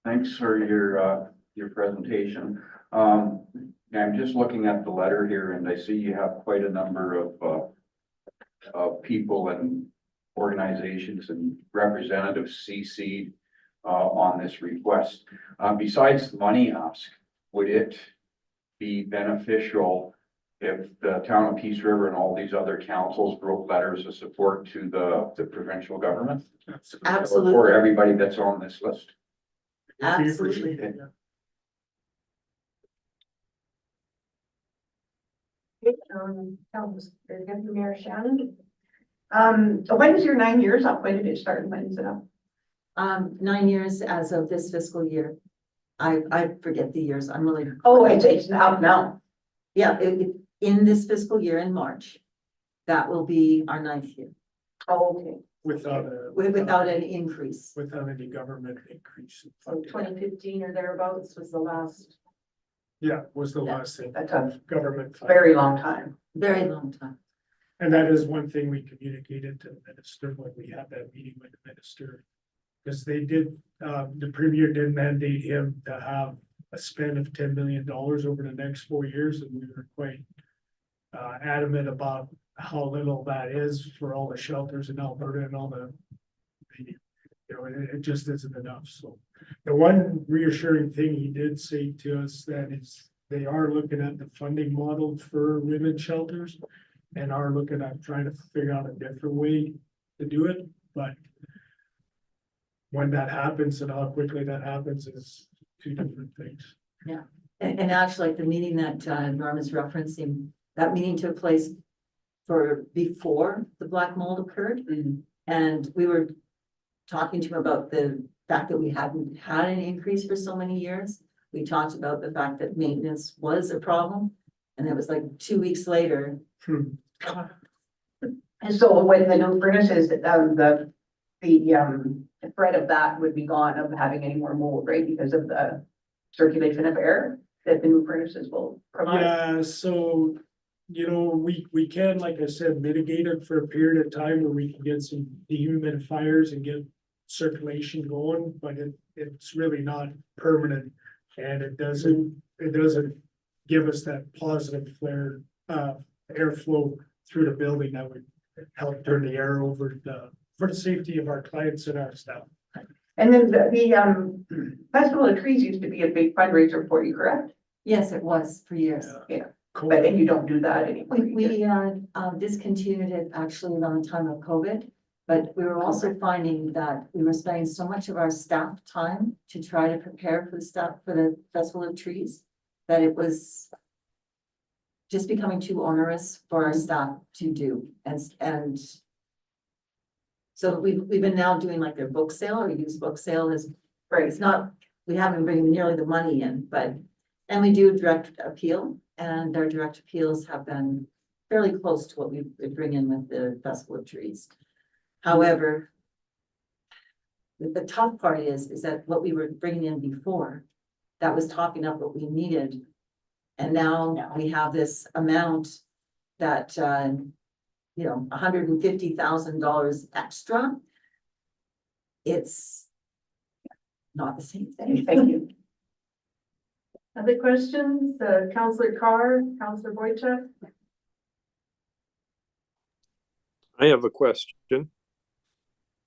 Thanks for your presentation. I'm just looking at the letter here and I see you have quite a number of people and organizations and representatives CC'd on this request. Besides the money ask, would it be beneficial if the town of Peace River and all these other councils wrote letters of support to the provincial government? Absolutely. For everybody that's on this list? Absolutely. Deputy Mayor Shannon. When is your 9 years up? When did it start and when is it up? 9 years as of this fiscal year. I forget the years. I'm really. Oh, it's up now. Yeah, in this fiscal year in March, that will be our 9th year Oh, okay. without an increase. Without any government increase. in So funding. 2015 or thereabouts was the last. Yeah, was the last thing, That's a government. funding. very long time. Very long time. And that is one thing we communicated to the minister when we had that meeting with the minister. Because they did, the premier did mandate him to have a spend of $10 million over the next 4 years, and we were quite adamant about how little that is for all the shelters in Alberta and all you know, it just isn't enough, so. The one reassuring thing he did say to us that is, they are looking at the funding model for women's shelters and are looking at trying to figure out a different way to do it, but when that happens and how quickly that happens is two different things. And actually, like the meeting that Norm is referencing, that meeting took place before the black mold occurred. And we were talking to him about the fact that we hadn't had an increase for so many years. We talked about the fact that maintenance was a problem. And it was like 2 weeks later. And so when the new furnaces, the threat of that would be gone of having any more mold, right? Because of the circulation of air that the new furnaces will provide. Yeah, so, you know, we can, like I said, mitigate it for a period of time where we can get some dehumidifiers and get circulation going, but it's really not permanent. And it doesn't give us that positive flare, airflow through the building that would help turn the air over for the safety of our clients and our staff. And then the Festival of Trees used to be a big fundraiser for you, correct? Yes, it was for years. But then you don't do that anymore. We discontinued it actually around the time of COVID, but we were also finding that we were spending so much of our staff time to try to prepare for the Festival of Trees, that it was just becoming too onerous for our staff to do. And so we've been now doing like their book sale or used book sale is, right, it's not, we haven't bringing nearly the money in, and we do direct appeal, and our direct appeals have been fairly close to what we bring in with the Festival of Trees. However, the tough part is that what we were bringing in before, that was topping up what we needed. And now we have this amount that, you know, $150,000 extra. It's not the same thing. Thank you. Other questions? Councillor Carr, Councillor Boychuk? I have a question.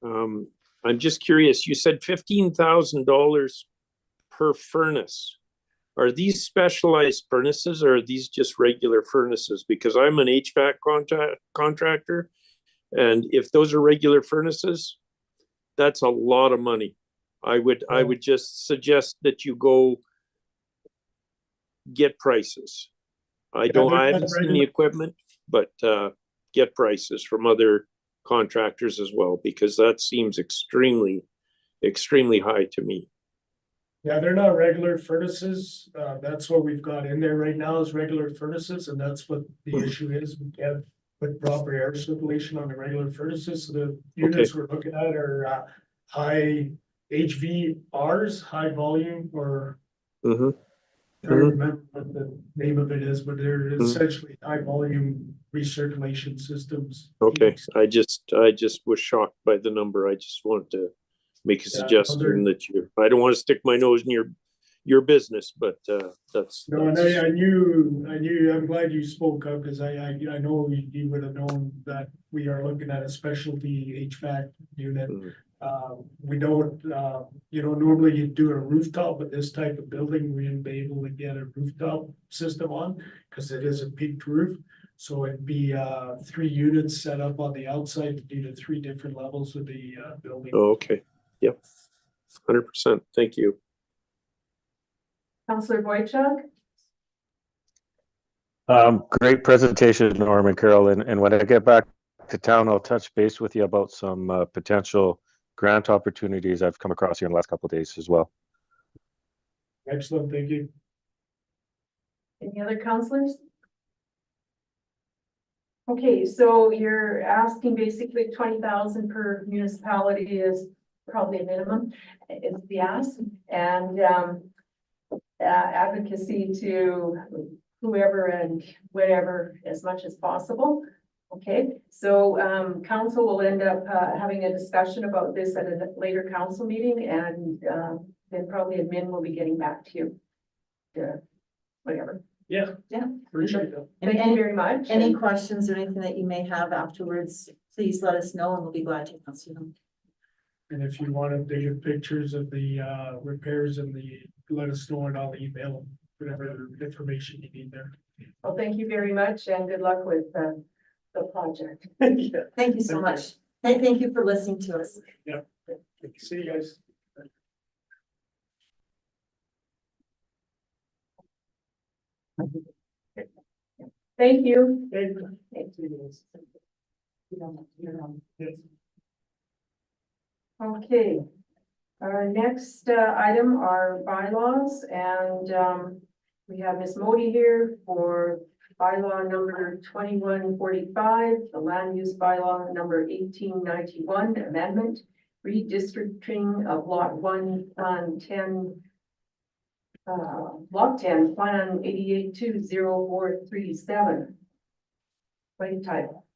I'm just curious, you said $15,000 per furnace. Are these specialized furnaces or are these just regular furnaces? Because I'm an HVAC contractor, and if those are regular furnaces, that's a lot of money. I would just suggest that you go get prices. I haven't seen the equipment, but get prices from other contractors as well, because that seems extremely high to me. Yeah, they're not regular furnaces. That's what we've got in there right now is regular furnaces, and that's what the issue is. We can't put proper air circulation on the regular furnaces. So the units we're looking at are high HVRs, high volume, or I don't remember what the name of it is, but they're essentially high volume recirculation systems. Okay, I just was shocked by the number. I just wanted to make a suggestion that I don't want to stick my nose in your business, but that's. No, and I knew, I'm glad you spoke up, because I know you would have known that we are looking at a specialty HVAC unit. We don't, you know, normally you do a rooftop, but this type of building, we wouldn't be able to get a rooftop system on, because it is a peaked roof. So it'd be 3 units set up on the outside to do the 3 different levels of the building. Oh, okay. Yep. 100%. Thank you. Councillor Boychuk? Great presentation, Norm and Carol, and when I get back to town, I'll touch base with you about some potential grant opportunities I've come across here in the last couple of days as well. Excellent, thank you. Any other counselors? Okay, so you're asking basically 20,000 per municipality is probably a minimum, is the ask, and advocacy to whoever and whatever as much as possible. Okay, so council will end up having a discussion about this at a later council meeting, and then probably admin will be getting back to you. Whatever. Yeah. Yeah. Appreciate that. Thank you very much. Any questions or anything that you may have afterwards, please let us know and we'll be glad to answer them. And if you want to get pictures of the repairs and let us know and I'll email whatever information you need there. Well, thank you very much and good luck with the project. Yeah. Thank you so much. Thank you for listening to us. See you guys. Thank you. Okay, our next item are bylaws, and we have Ms. Modi here for bylaw number 2145, the land use bylaw number 1891 amendment, redistricting of lot 1 on 10 block 10, plan 88200437. Quite title.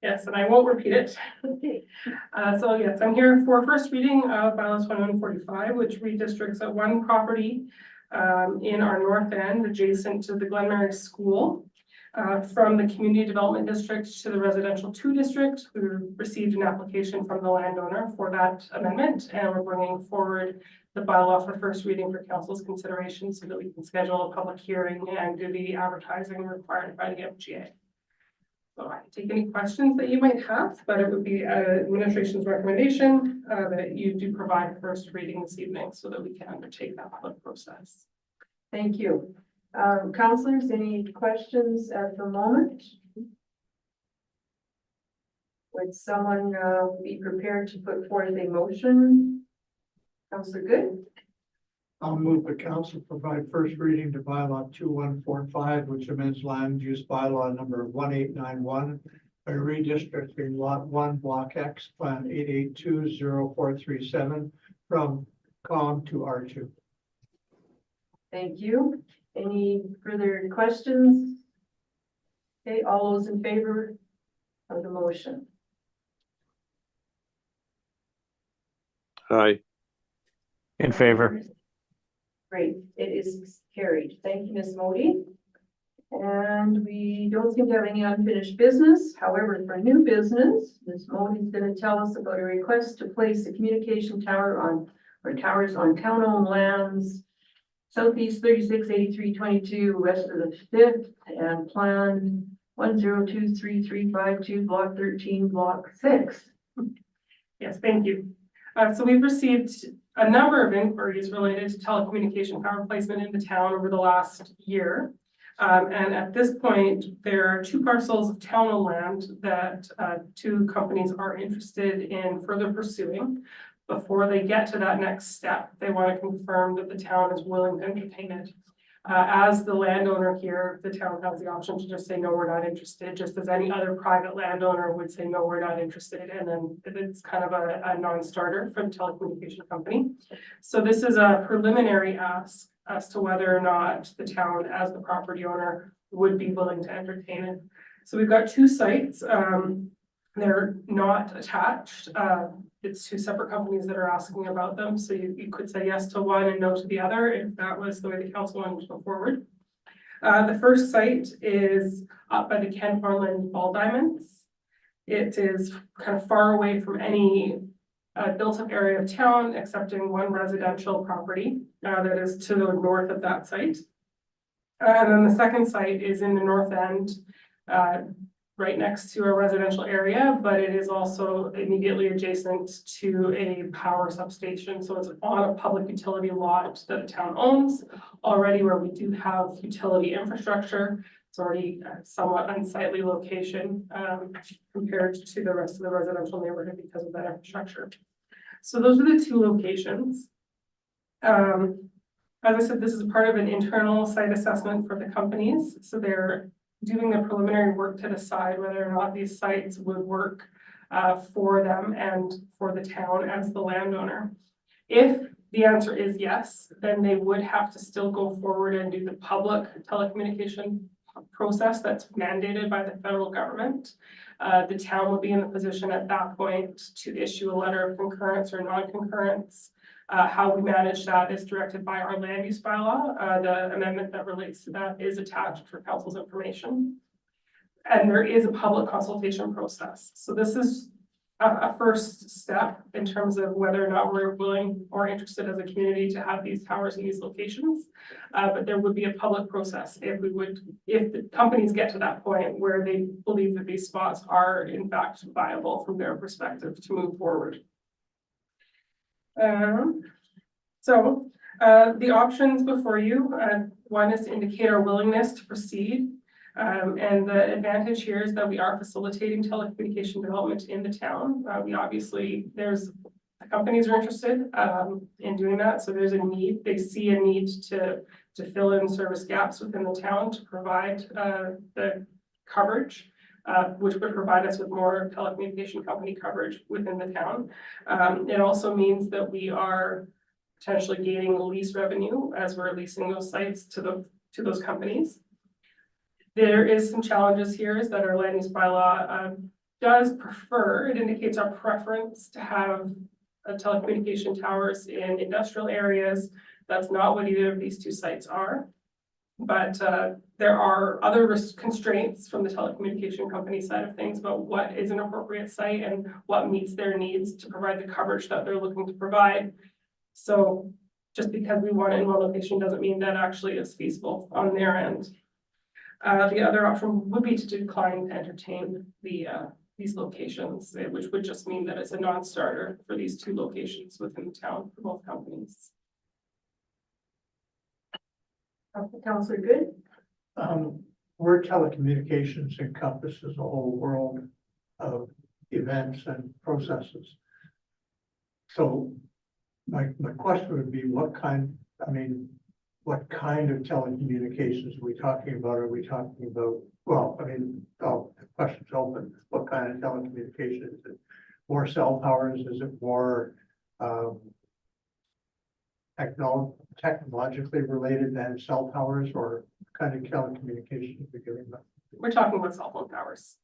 Yes, and I won't repeat it. Okay. So yes, I'm here for first reading of bylaws 2145, which redistricts at one property in our north end adjacent to the Glenmary School from the Community Development District to the Residential 2 District. We received an application from the landowner for that amendment, and we're bringing forward the bylaw for first reading for council's consideration so that we can schedule a public hearing and do the advertising required by the MGA. So I can take any questions that you might have, but it would be administration's recommendation that you do provide first reading this evening so that we can undertake that public process. Thank you. Councilors, any questions at the moment? Would someone be prepared to put forth a motion? Councilor Good? I'll move the council provide first reading to bylaw 2145, which amends land use bylaw number 1891 by redistricting lot 1 block X plan 88200437 from COM to R2. Thank you. Any further questions? Okay, all those in favor of the motion? Aye. In favor. Great, it is carried. Thank you, Ms. Modi. And we don't seem to have any unfinished business. However, for new business, Ms. Modi is going to tell us about a request to place a communication tower on, or towers on town-owned lands, southeast 368322, west of the 5th, and plan 1023352, block 13, block 6. Yes, thank you. So we've received a number of inquiries related to telecommunication tower placement in the town over the last year. And at this point, there are 2 parcels of town-owned land that 2 companies are interested in further pursuing. Before they get to that next step, they want to confirm that the town is willing to entertain it. As the landowner here, the town has the option to just say, no, we're not interested, just as any other private landowner would say, no, we're not interested. And then it's kind of a non-starter for the telecommunication company. So this is a preliminary ask as to whether or not the town, as the property owner, would be willing to entertain it. So we've got 2 sites. They're not attached. It's 2 separate companies that are asking about them. So you could say yes to one and no to the other if that was the way the council wanted to go forward. The first site is up by the Ken Farland Ball Diamonds. It is kind of far away from any built up area of town, excepting one residential property that is to the north of that site. And then the second site is in the north end, right next to a residential area, but it is also immediately adjacent to a power substation. So it's on a public utility lot that the town owns already, where we do have utility infrastructure. It's already a somewhat unsightly location compared to the rest of the residential neighborhood because of that infrastructure. So those are the two locations. As I said, this is part of an internal site assessment for the companies. So they're doing the preliminary work to decide whether or not these sites would work for them and for the town as the landowner. If the answer is yes, then they would have to still go forward and do the public telecommunication process that's mandated by the federal government. The town will be in the position at that point to issue a letter of concurrence or non-concurrence. How we manage that is directed by our land use bylaw. The amendment that relates to that is attached for council's information. And there is a public consultation process. So this is a first step in terms of whether or not we're willing or interested as a community to have these towers in these locations. But there would be a public process if the companies get to that point where they believe that these spots are in fact viable from their perspective to move forward. The options before you, one is to indicate our willingness to proceed. And the advantage here is that we are facilitating telecommunication development in the town. The companies are interested in doing that. So there's a need, they see a need to fill in service gaps within the town to provide the coverage, which would provide us with more telecommunication company coverage within the town. It also means that we are potentially gaining lease revenue as we're leasing those sites to those companies. There is some challenges here is that our land use bylaw does prefer, it indicates our preference to have telecommunication towers in industrial areas. That's not what either of these two sites are. But there are other constraints from the telecommunication company side of things about what is an appropriate site and what meets their needs to provide the coverage that they're looking to provide. So just because we want it in one location doesn't mean that actually is feasible on their end. The other option would be to decline to entertain these locations, which would just mean that it's a non-starter for these two locations within the town for both companies. Councillor Good? Word telecommunications encompasses a whole world of events and processes. So my question would be what kind of telecommunications are we talking about? Are we talking about, the question's open. What kind of telecommunications? Is it more cell towers? Is it more technologically related than cell towers, or kind of telecommunications are we giving them? We're talking about cell phone towers.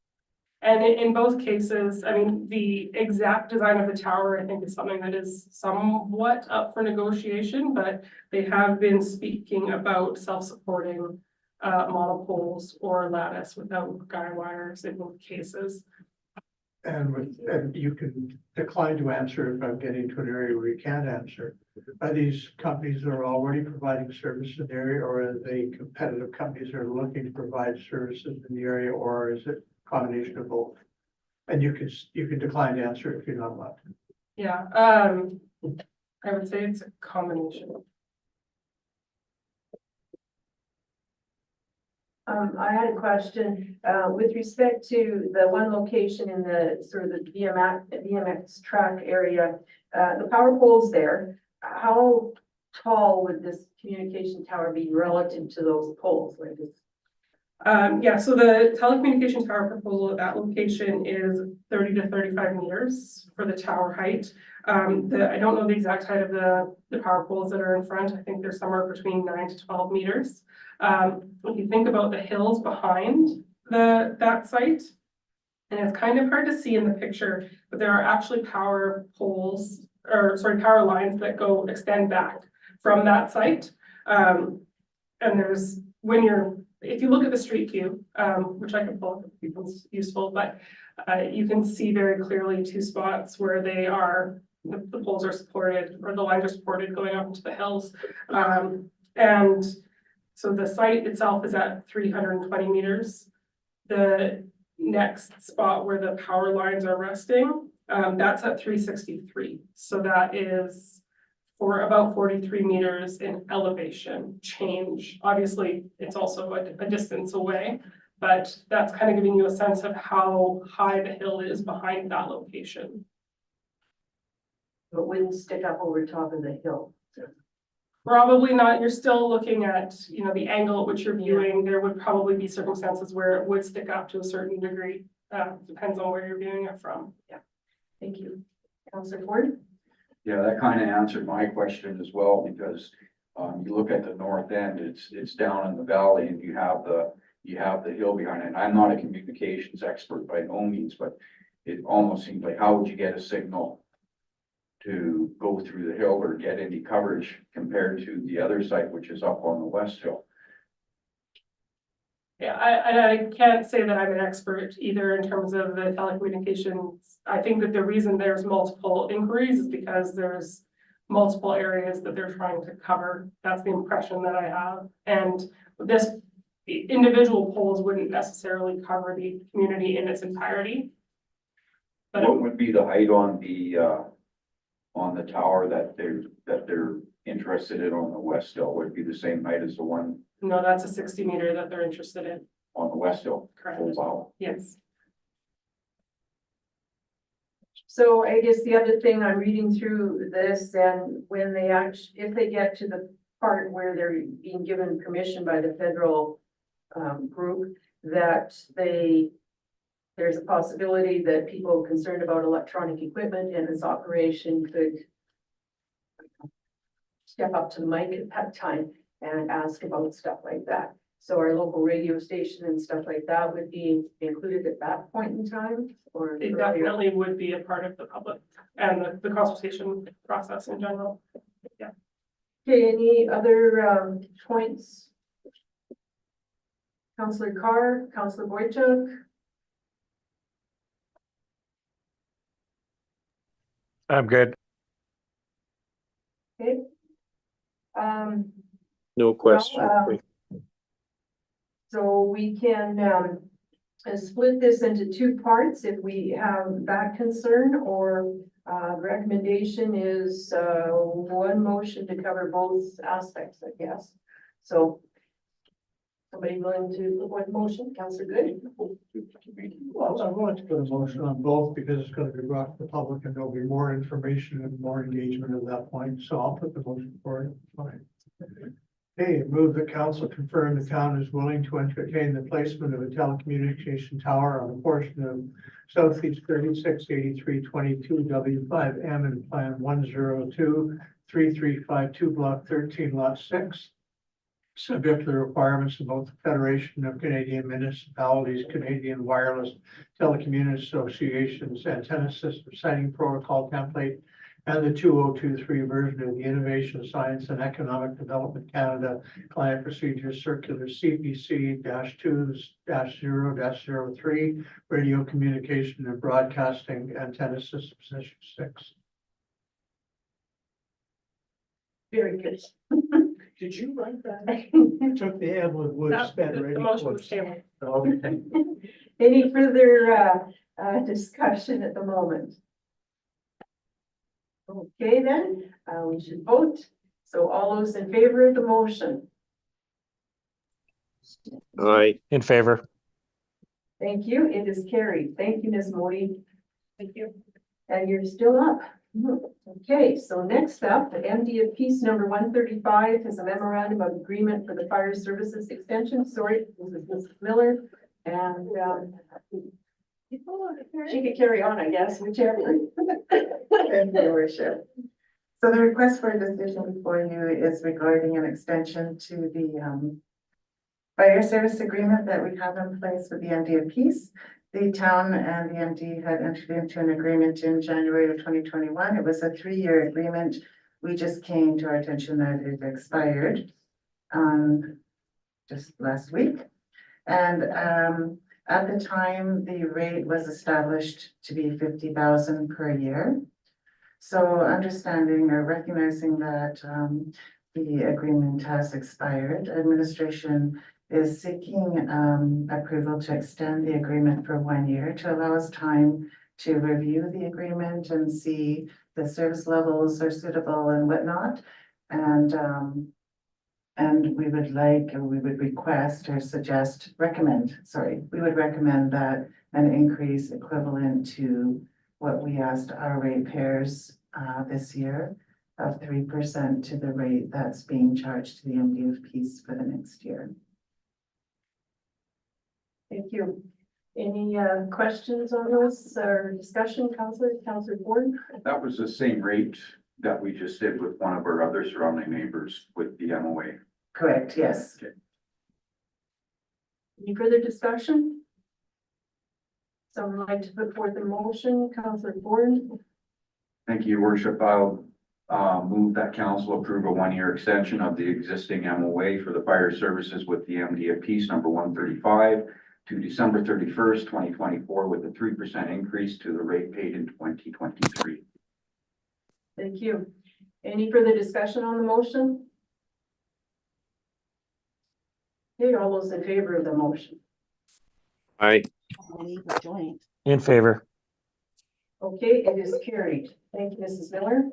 And in both cases, the exact design of the tower, I think, is something that is somewhat up for negotiation, but they have been speaking about self-supporting monopoles or lattice without guy wires in both cases. And you can decline to answer if I'm getting to an area where you can't answer. Are these companies that are already providing service in the area, or are they competitive companies that are looking to provide services in the area, or is it a combination of both? And you can decline to answer if you're not allowed to. Yeah, I would say it's a combination. I had a question with respect to the one location in the sort of the VMX track area, the power poles there. How tall would this communication tower be relative to those poles? Like this? Yeah, so the telecommunication tower proposal at that location is 30 to 35 meters for the tower height. I don't know the exact height of the power poles that are in front. I think they're somewhere between 9 to 12 meters. If you think about the hills behind that site, and it's kind of hard to see in the picture, but there are actually power poles, or sorry, power lines that extend back from that site. And there's, if you look at the street view, which I can pull up if people's useful, but you can see very clearly two spots where the poles are supported, or the lines are supported going up into the hills. And so the site itself is at 320 meters. The next spot where the power lines are resting, that's at 363. So that is for about 43 meters in elevation change. Obviously, it's also a distance away, but that's kind of giving you a sense of how high the hill is behind that location. But wouldn't stick up over top of the hill. Probably not. You're still looking at, you know, the angle at which you're viewing. There would probably be circumstances where it would stick up to a certain degree. Depends on where you're viewing it from. Yeah. Thank you. Councillor Ford? Yeah, that kind of answered my question as well, because you look at the north end, it's down in the valley and you have the hill behind it. I'm not a communications expert by no means, but it almost seems like, how would you get a signal to go through the hill or get any coverage compared to the other site, which is up on the west hill? Yeah, I can't say that I'm an expert either in terms of the telecommunications. I think that the reason there's multiple inquiries is because there's multiple areas that they're trying to cover. That's the impression that I have. And this, the individual poles wouldn't necessarily cover the community in its entirety. But What would be the height on the tower that they're interested in on the west hill? Would it be the same height as the one no, that's a 60 meter that they're interested in. on the west hill? Correct. Oh, wow. Yes. So I guess the other thing, I'm reading through this, and when they if they get to the part where they're being given permission by the federal group, that there's a possibility that people concerned about electronic equipment and its operation could step up to the mic at that time and ask about stuff like that. So our local radio station and stuff like that would be included at that point in time, or? It definitely would be a part of the public and the consultation process in general. Yeah. Okay, any other points? Councillor Carr, Councillor Boychuk? I'm good. Okay. No question. So we can split this into two parts if we have that concern, or recommendation is one motion to cover both aspects, I guess. So somebody willing to put one motion? Councillor Good? Well, I want to put a motion on both because it's going to be brought to the public and there'll be more information and more engagement at that point. So I'll put the motion forward. Fine. Hey, move the council confirm the town is willing to entertain the placement of a telecommunication tower on a portion of Southeast 368322 W5M in Plan 1023352 Block 13 Lot 6. Subject to the requirements of both the Federation of Canadian Municipalities, Canadian Wireless Telecommunications Association's antenna system siting protocol template, and the 2023 version of the Innovation, Science and Economic Development Canada Client Procedures Circular CPC-2-0-03 Radio Communication and Broadcasting Antenna System Section 6. Very good. Did you write that? I took the Hamlet Woods. The motion was tabled. Okay. Any further discussion at the moment? Okay, then, we should vote. So all those in favor of the motion? Aye. In favor. Thank you. It is carried. Thank you, Ms. Modi. Thank you. And you're still up. Okay, so next up, the MD of Peace number 135 is a memorandum of agreement for the fire services extension. Sorry, this is Ms. Miller. And she could carry on, I guess, whichever. Thank you, Worship. So the request for a decision before you is regarding an extension to the fire service agreement that we have in place with the MD of Peace. The town and the MD had entered into an agreement in January of 2021. It was a 3-year agreement. We just came to our attention that it expired just last week. And at the time, the rate was established to be $50,000 per year. So understanding or recognizing that the agreement has expired, administration is seeking approval to extend the agreement for 1 year to allow us time to review the agreement and see the service levels are suitable and whatnot. And we would like, or we would request or recommend that an increase equivalent to what we asked our ratepayers this year of 3% to the rate that's being charged to the MDFPs for the next year. Thank you. Any questions on this or discussion, Councillor Ford? That was the same rate that we just did with one of our other surrounding neighbors with the MOA. Correct, yes. Any further discussion? Someone would like to put forth a motion, Councillor Ford? Thank you, Your Worship. I'll move that council approve a 1-year extension of the existing MOA for the fire services with the MDFPs number 135 to December 31st, 2024, with a 3% increase to the rate paid in 2023. Thank you. Any further discussion on the motion? Okay, all those in favor of the motion? Aye. In favor. Okay, it is carried. Thank you, Mrs. Miller.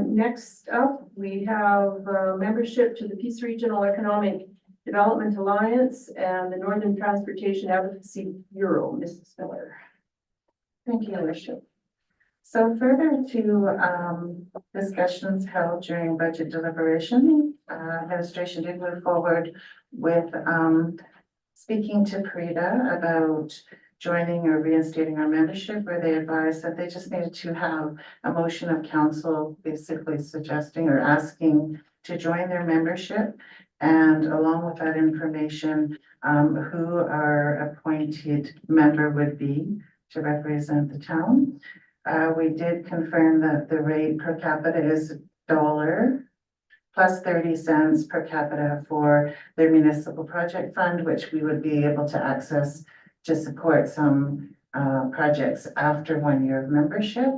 Next up, we have membership to the Peace Regional Economic Development Alliance and the Northern Transportation Advocacy Bureau. Mrs. Miller. Thank you, Your Worship. So further to discussions held during budget deliberation, administration did move forward with speaking to PREDA about joining or reinstating our membership, where they advised that they just needed to have a motion of council basically suggesting or asking to join their membership. And along with that information, who our appointed member would be to represent the town. We did confirm that the rate per capita is $1 plus 30 cents per capita for their municipal project fund, which we would be able to access to support some projects after 1 year of membership.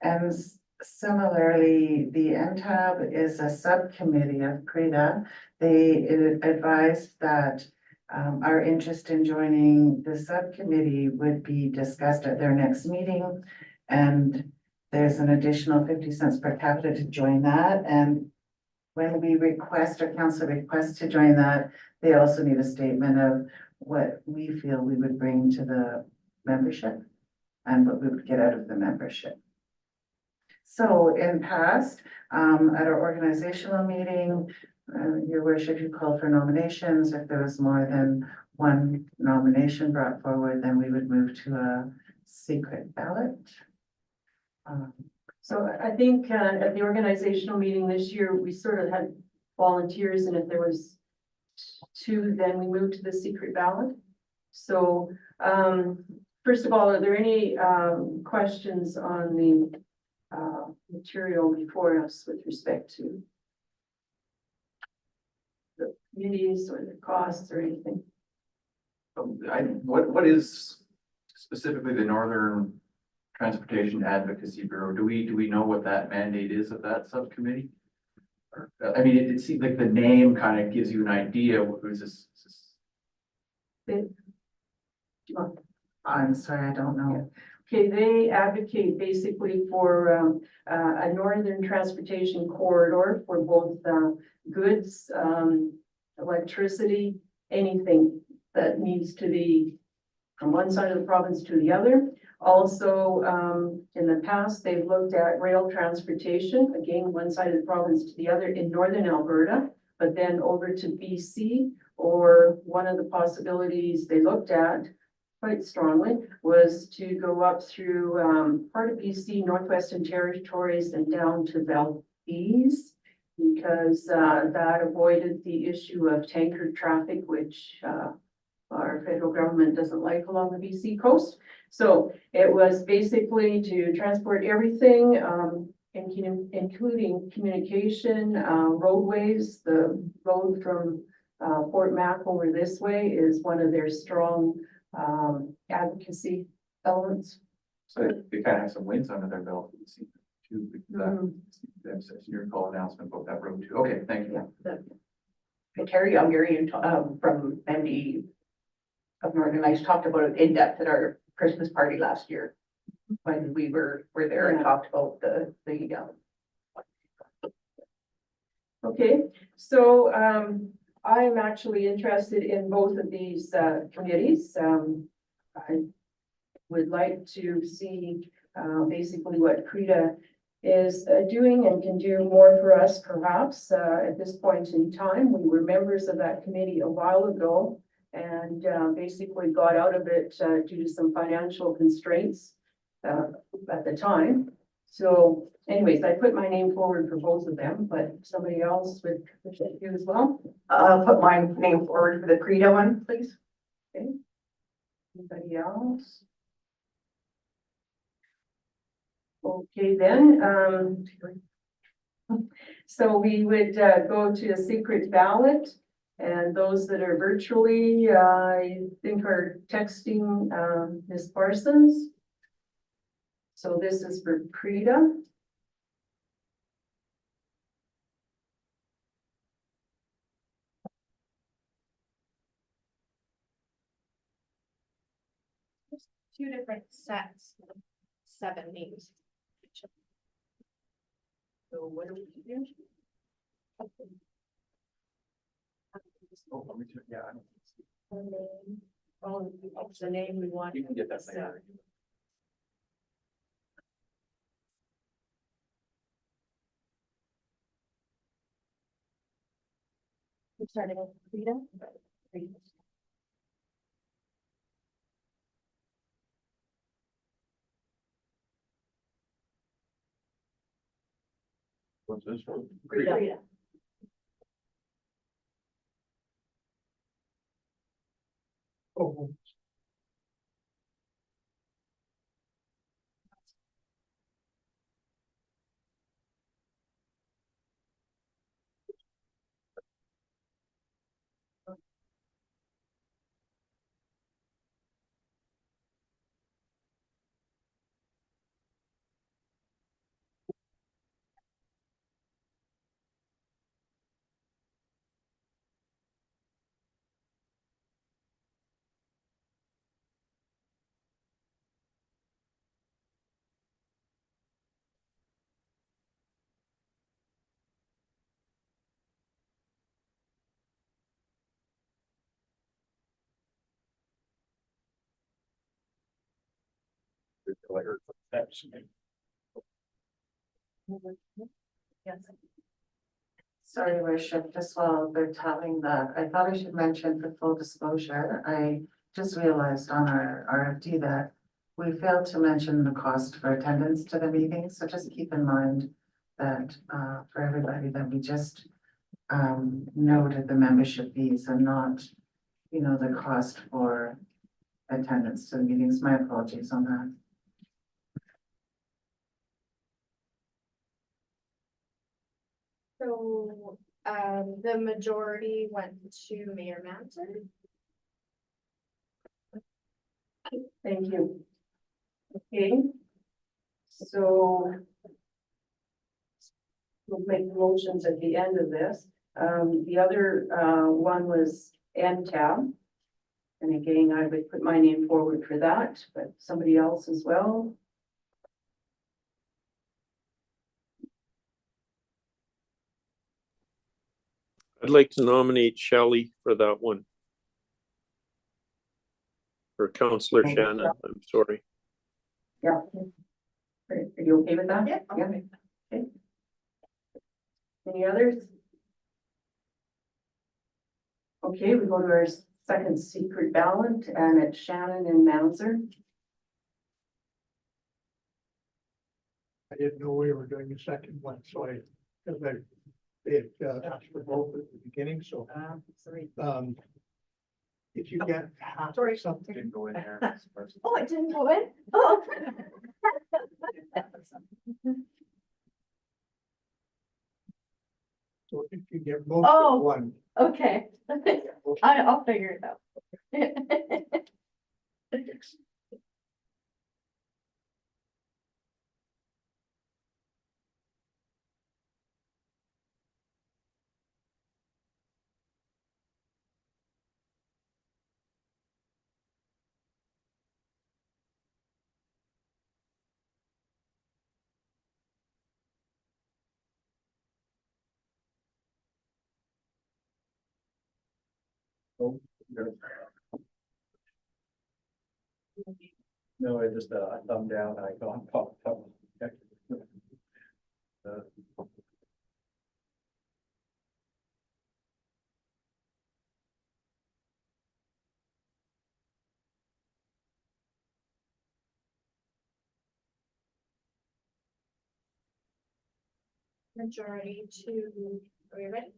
And similarly, the NTAB is a subcommittee of PREDA. They advised that our interest in joining the subcommittee would be discussed at their next meeting. And there's an additional 50 cents per capita to join that. And when we request or council requests to join that, they also need a statement of what we feel we would bring to the membership and what we would get out of the membership. So in past, at our organizational meeting, Your Worship, you called for nominations. If there was more than one nomination brought forward, then we would move to a secret ballot. So I think at the organizational meeting this year, we sort of had volunteers, and if there was 2, then we moved to the secret ballot. So first of all, are there any questions on the material before us with respect to the committees or the costs or anything? What is specifically the Northern Transportation Advocacy Bureau? Do we know what that mandate is of that subcommittee? Or, I mean, it seems like the name kind of gives you an idea. Who's this? I'm sorry, I don't know. Okay, they advocate basically for a northern transportation corridor for both goods, electricity, anything that needs to be from one side of the province to the other. Also, in the past, they've looked at rail transportation, again, one side of the province to the other in northern Alberta, but then over to BC, or one of the possibilities they looked at quite strongly was to go up through part of BC, Northwestern Territories, and down to Valdez, because that avoided the issue of tanker traffic, which our federal government doesn't like along the BC coast. So it was basically to transport everything, including communication, roadways. The road from Fort Mac over this way is one of their strong advocacy elements. So they kind of have some wins under their belt too. There's your call announcement about that road too. Okay, thank you. Yeah. Terry Ungarian, from MD of Northern Lights talked about it in depth at our Christmas party last year. When we were there and talked about the. Okay, so I'm actually interested in both of these committees. I would like to see basically what CREDA is doing and can do more for us perhaps at this point in time. We were members of that committee a while ago and basically got out of it due to some financial constraints at the time. So anyways, I put my name forward for both of them, but somebody else would do as well. Put my name forward for the CREDA one, please. Okay. Anybody else? Okay, then, so we would go to a secret ballot, and those that are virtually, I think are texting Ms. Parsons. So this is for CREDA. Two different sets, 7 names. So what do we do? Yeah. Oh, it's the name we want. You can get that later. We're starting with Frida. What's this one? Frida. Oh, Yes. Sorry, Worship, just while they're telling that, I thought I should mention for full disclosure, I just realized on our RFD that we failed to mention the cost for attendance to the meeting, so just keep in mind that for everybody that we just noted the membership fees and not, you know, the cost for attendance to the meetings. My apologies on that. So, the majority went to Mayor Manson. Thank you. Okay. So we'll make motions at the end of this. The other one was NTAB. And again, I would put my name forward for that, but somebody else as well. I'd like to nominate Shelley for that one. Or Counselor Shannon, I'm sorry. Yeah. Are you okay with that? Yeah. Okay. Any others? Okay, we go to our second secret ballot and it's Shannon and Mauser. I didn't know we were doing the second one, so because they asked for both at the beginning, so. Sorry. If you get half something to go in there. Oh, it didn't go in? Oh. So if you get most Oh. of one. Okay. I'll figure it out. No, I just, a thumb down icon popped up. Majority to, are we ready?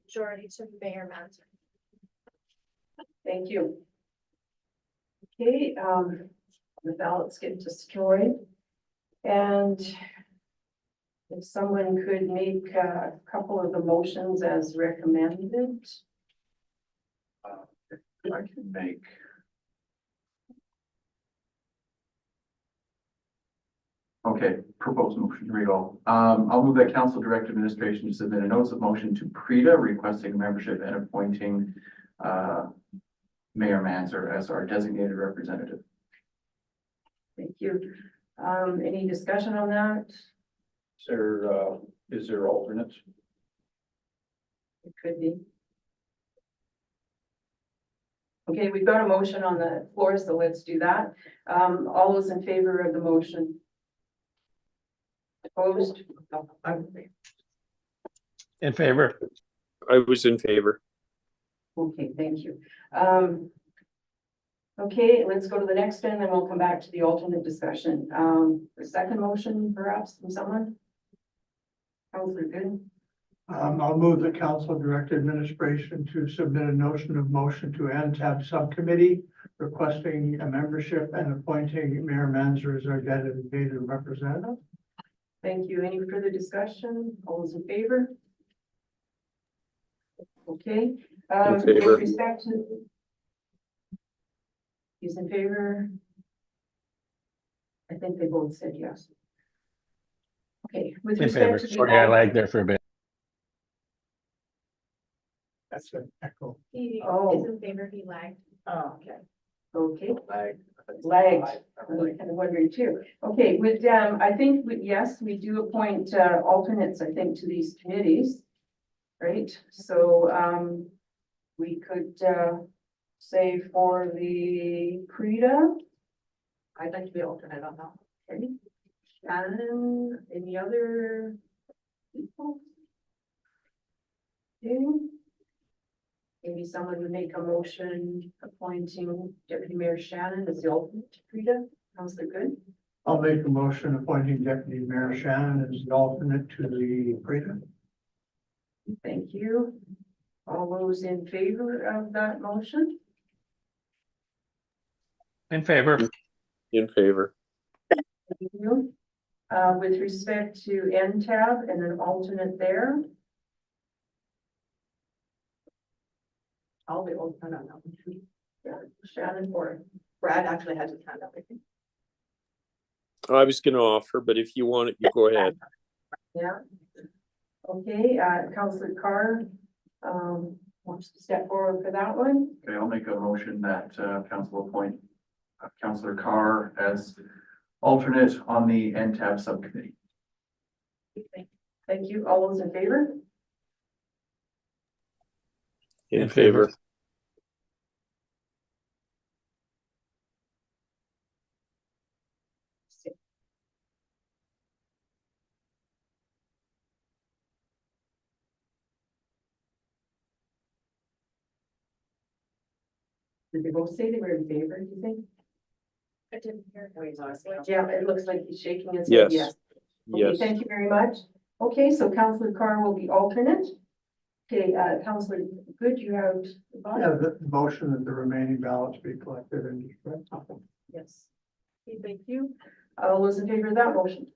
Majority to Mayor Manzer. Thank you. Okay, the ballots get destroyed. And if someone could make a couple of the motions as recommended. I can make. Okay, proposed motion, here we go. I'll move that council direct administration to submit a notice of motion to PRETA requesting membership and appointing Mayor Manzer as our designated representative. Thank you. Any discussion on that? Is there alternates? It could be. Okay, we've got a motion on the floor, so let's do that. All those in favor of the motion? Opposed? In favor. I was in favor. Okay, thank you. Okay, let's go to the next one, then we'll come back to the alternate discussion. The second motion perhaps from someone? Councilor Good. I'll move the council direct administration to submit a notion of motion to NTAB subcommittee requesting a membership and appointing Mayor Manzer as our designated representative. Thank you. Any further discussion? All those in favor? Okay. In favor. With respect to. He's in favor. I think they both said yes. Okay, with In favor. respect to. Sorry, I lagged there for a bit. That's an echo. He Oh. is in favor, he lagged. Oh, okay. Okay. Lagged. I was kind of wondering too. Okay, with, I think, yes, we do appoint, alternates, I think, to these committees. Right, so, we could, say for the PRETA. I'd like to be alternate on that. Okay. Shannon, any other people? Okay. Maybe someone would make a motion appointing Deputy Mayor Shannon as the alternate to PRETA. Councilor Good. I'll make a motion appointing Deputy Mayor Shannon as the alternate to the PRETA. Thank you. All those in favor of that motion? In favor. In favor. Thank you. With respect to NTAB and an alternate there. I'll be open on that one. Yeah, Shannon or Brad actually has his hand up, I think. I was gonna offer, but if you want it, you go ahead. yeah. Okay, Councilor Carr, wants to step forward for that one. Okay, I'll make a motion that council appoint Councilor Carr as alternate on the NTAB subcommittee. Thank you. All those in favor? In favor. Did they both say they were in favor, do you think? I didn't hear. Yeah, it looks like he's shaking his head, Yes. yes. Okay, Yes. thank you very much. Okay, so Councilor Carr will be alternate. Okay, Councilor Good, you have the ballot? Yeah, the motion that the remaining ballots be collected and read. Yes. Okay, thank you. All those in favor of that motion?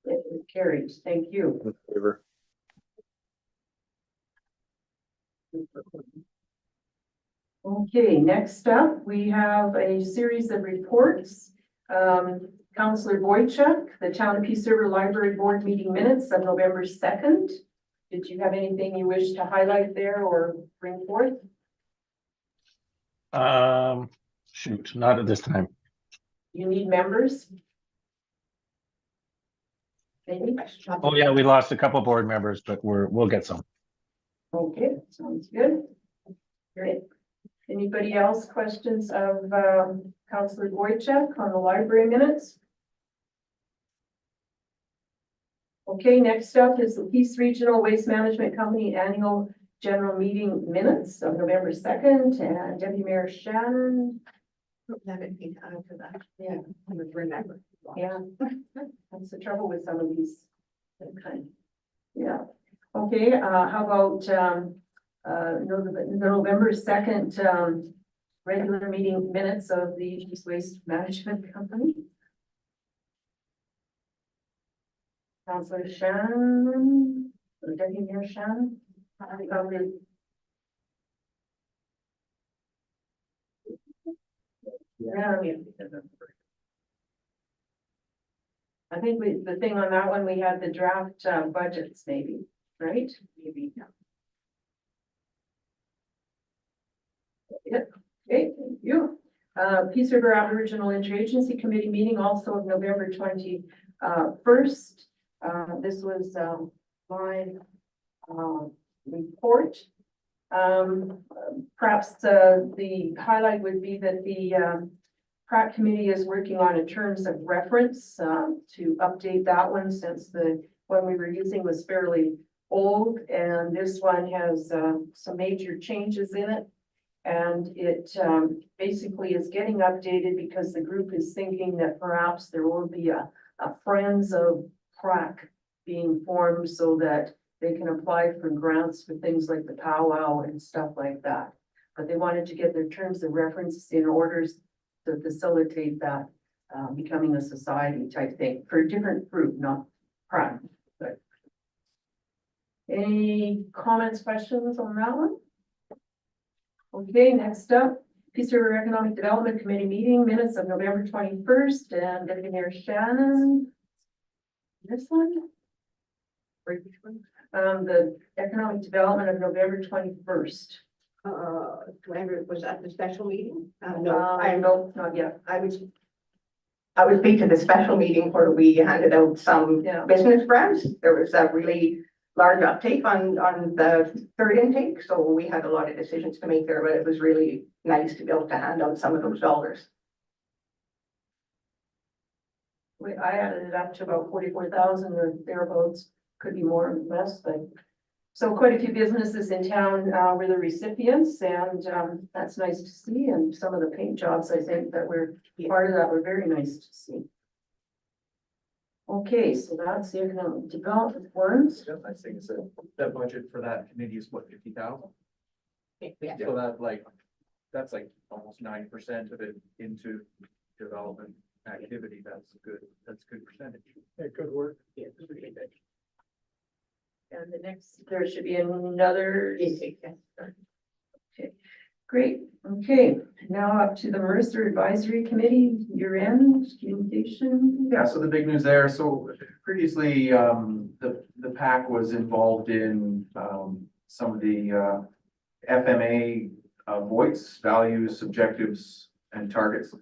It is carried. Thank you. In favor. Okay, next up, we have a series of reports. Councillor Boychuk, the Town of Peace River Library Board meeting minutes of November 2nd. Did you have anything you wish to highlight there or bring forth? Shoot, not at this time. You need members? Maybe? Oh, yeah, we lost a couple board members, but we'll get some. Okay, sounds good. Great. Anybody else questions of Councillor Wojciech on the library minutes? Okay, next up is the Peace Regional Waste Management Company Annual General Meeting Minutes of November 2nd, and Deputy Mayor Shannon. Haven't been time for that. Yeah, I would remember. yeah. That's the trouble with some of these. Kind. Yeah. Okay, how about November 2nd, regular meeting minutes of the East Waste Management Company? Councillor Shannon, or Deputy Mayor Shannon? Yeah. I think the thing on that one, we had the draft budgets maybe, right? Maybe. Yeah, okay, thank you. Peace River Aboriginal Interagency Committee meeting also of November 21st. This was my report. Perhaps the highlight would be that the Pratt Committee is working on a terms of reference to update that one, since the one we were using was fairly old, and this one has some major changes in it. And it basically is getting updated because the group is thinking that perhaps there will be a Friends of Pratt being formed so that they can apply for grants for things like the powwow and stuff like that. But they wanted to get their terms of reference in order to facilitate that becoming a society type thing for a different group, not Pratt. But any comments, questions on that one? Okay, next up, Peace River Economic Development Committee meeting minutes of November 21st, and Deputy Mayor Shannon. This one? The Economic Development of November 21st. Was that the special meeting? No, not yet. I would speak to the special meeting where we handed out some Yeah. business grants. There was a really large uptake on the third intake, so we had a lot of decisions to make there, but it was really nice to be able to hand out some of those dollars. I added it up to about 44,000 or thereabouts, could be more or less, but. So quite a few businesses in town were the recipients, and that's nice to see. And some of the paint jobs, I think, that were part of that were very nice to see. Okay, so that's the economic development ones. I think it's the budget for that committee is what, 50,000? Yeah. So that's like almost 90% of it into development activity. That's good percentage. Yeah, good work. Yeah, it's really good. And the next, there should be another. Okay, great. Okay, now up to the Mercer Advisory Committee, year-end communication. Yeah, so the big news there, so previously, the PAC was involved in, some of the, FMA, voice, values, objectives, and targets.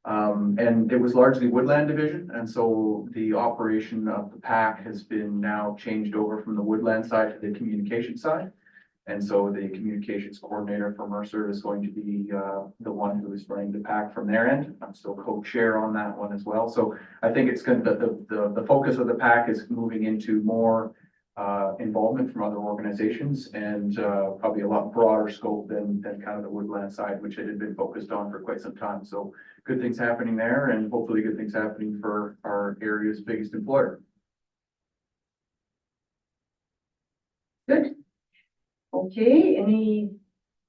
And it was largely woodland division, and so the operation of the PAC has been now changed over from the woodland side to the communication side. And so the communications coordinator for Mercer is going to be the one who is running the PAC from their end. I'm still co-chair on that one as well. So I think it's going to, the focus of the PAC is moving into more involvement from other organizations, and probably a lot broader scope than kind of the woodland side, which it had been focused on for quite some time. So good things happening there, and hopefully good things happening for our area's biggest employer. Good. Okay, any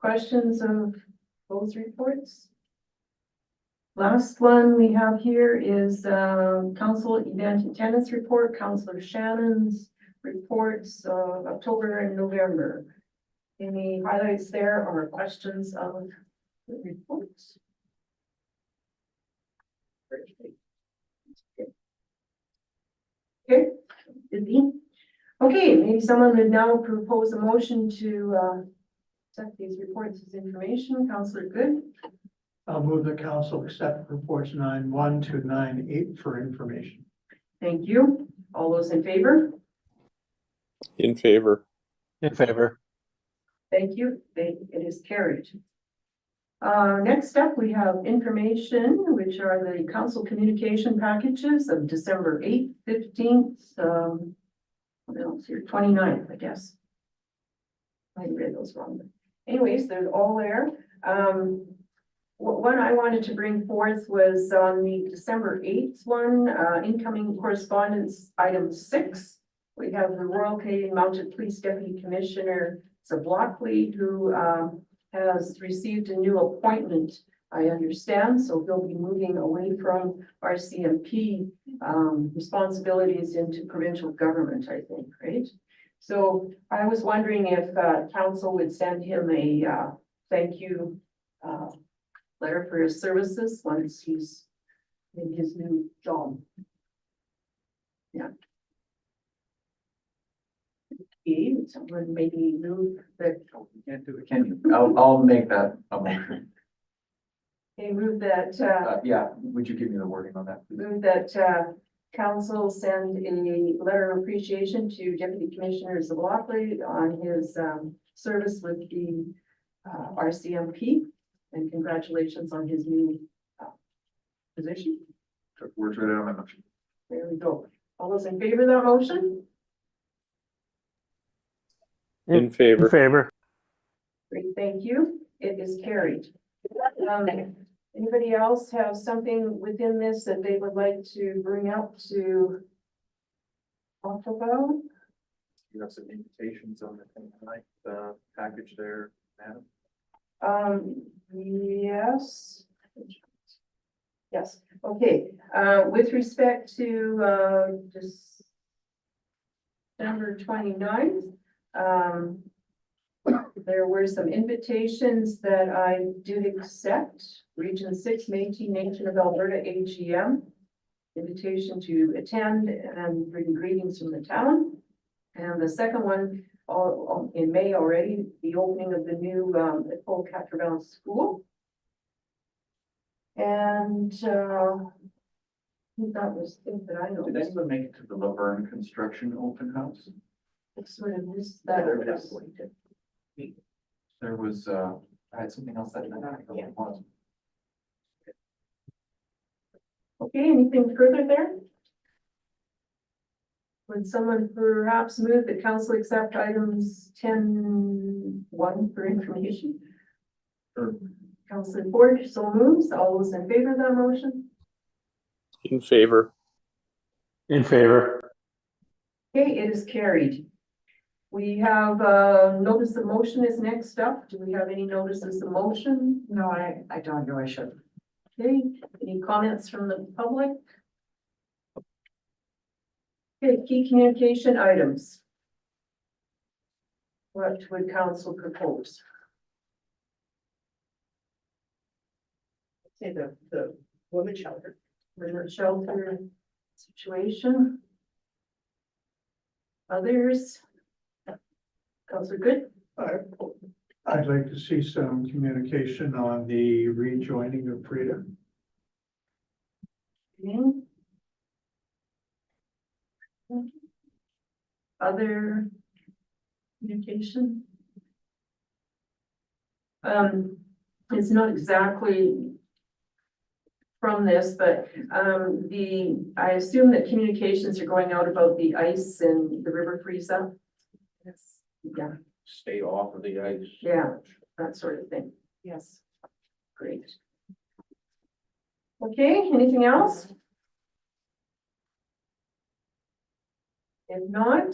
questions of those reports? Last one we have here is council event attendance report, Councillor Shannon's reports of October and November. Any highlights there or questions of the reports? Okay, busy. Okay, maybe someone would now propose a motion to accept these reports as information. Councillor Good. I'll move the council accept reports 9.1 to 9.8 for information. Thank you. All those in favor? In favor. In favor. Thank you. It is carried. Next up, we have information, which are the council communication packages of December 8th, 15th, what else here, 29th, I guess. I read those wrong. Anyways, they're all there. One I wanted to bring forth was on the December 8th one, incoming correspondence, item 6. We have the Royal Canadian Mounted Police Deputy Commissioner Zablockley, who has received a new appointment, I understand, so he'll be moving away from RCMP responsibilities into provincial government, I think, right? So I was wondering if council would send him a thank you letter for his services once he's in his new job. Yeah. Okay, someone maybe move that. Can't do it, can you? I'll make that a motion. Okay, move that, Yeah, would you give me the wording on that? Please? move that, council send a letter of appreciation to Deputy Commissioner Zablockley on his, service with the, RCMP, and congratulations on his new, position. Took words right out of my mouth. There we go. All those in favor of that motion? In favor. In favor. Great, thank you. It is carried. Anybody else have something within this that they would like to bring up to talk about? You have some invitations on the tonight, package there, Madam. Yes. Yes, okay, with respect to, December 29th, there were some invitations that I did accept. Region 6 Métis Nation of Alberta AGM. Invitation to attend and bring greetings from the town. And the second one, in May already, the opening of the new Ecole Quatre School. And that was things that I Did noticed. anyone make it to the Laverne Construction Open House? I sort of missed that. There was, I had something else that night. Yeah. Okay, anything further there? Would someone perhaps move that council accept items 10.1 for information? Sure. Councilor Ford so moves. All those in favor of that motion? In favor. In favor. Okay, it is carried. We have notice of motion is next up. Do we have any notices of motion? No, I don't know, I should. Okay, any comments from the public? Okay, key communication items. What would council propose? Say the women's shelter. Women's shelter situation. Others? Councilor Good? I'd like to see some communication on the rejoining of Frida. Okay. Other communication? It's not exactly from this, but I assume that communications are going out about the ice and the river freeze up. Yes. Yeah, Stay off of the ice. yeah, that sort of thing. Yes. Great. Okay, anything else? If not,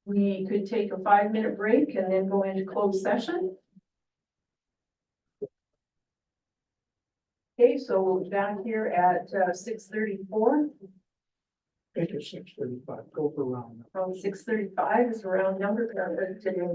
we could take a 5-minute break and then go into closed session. Okay, so we'll be back here at 6:34. Make it 6:35, go for round. From 6:35 is a round number today.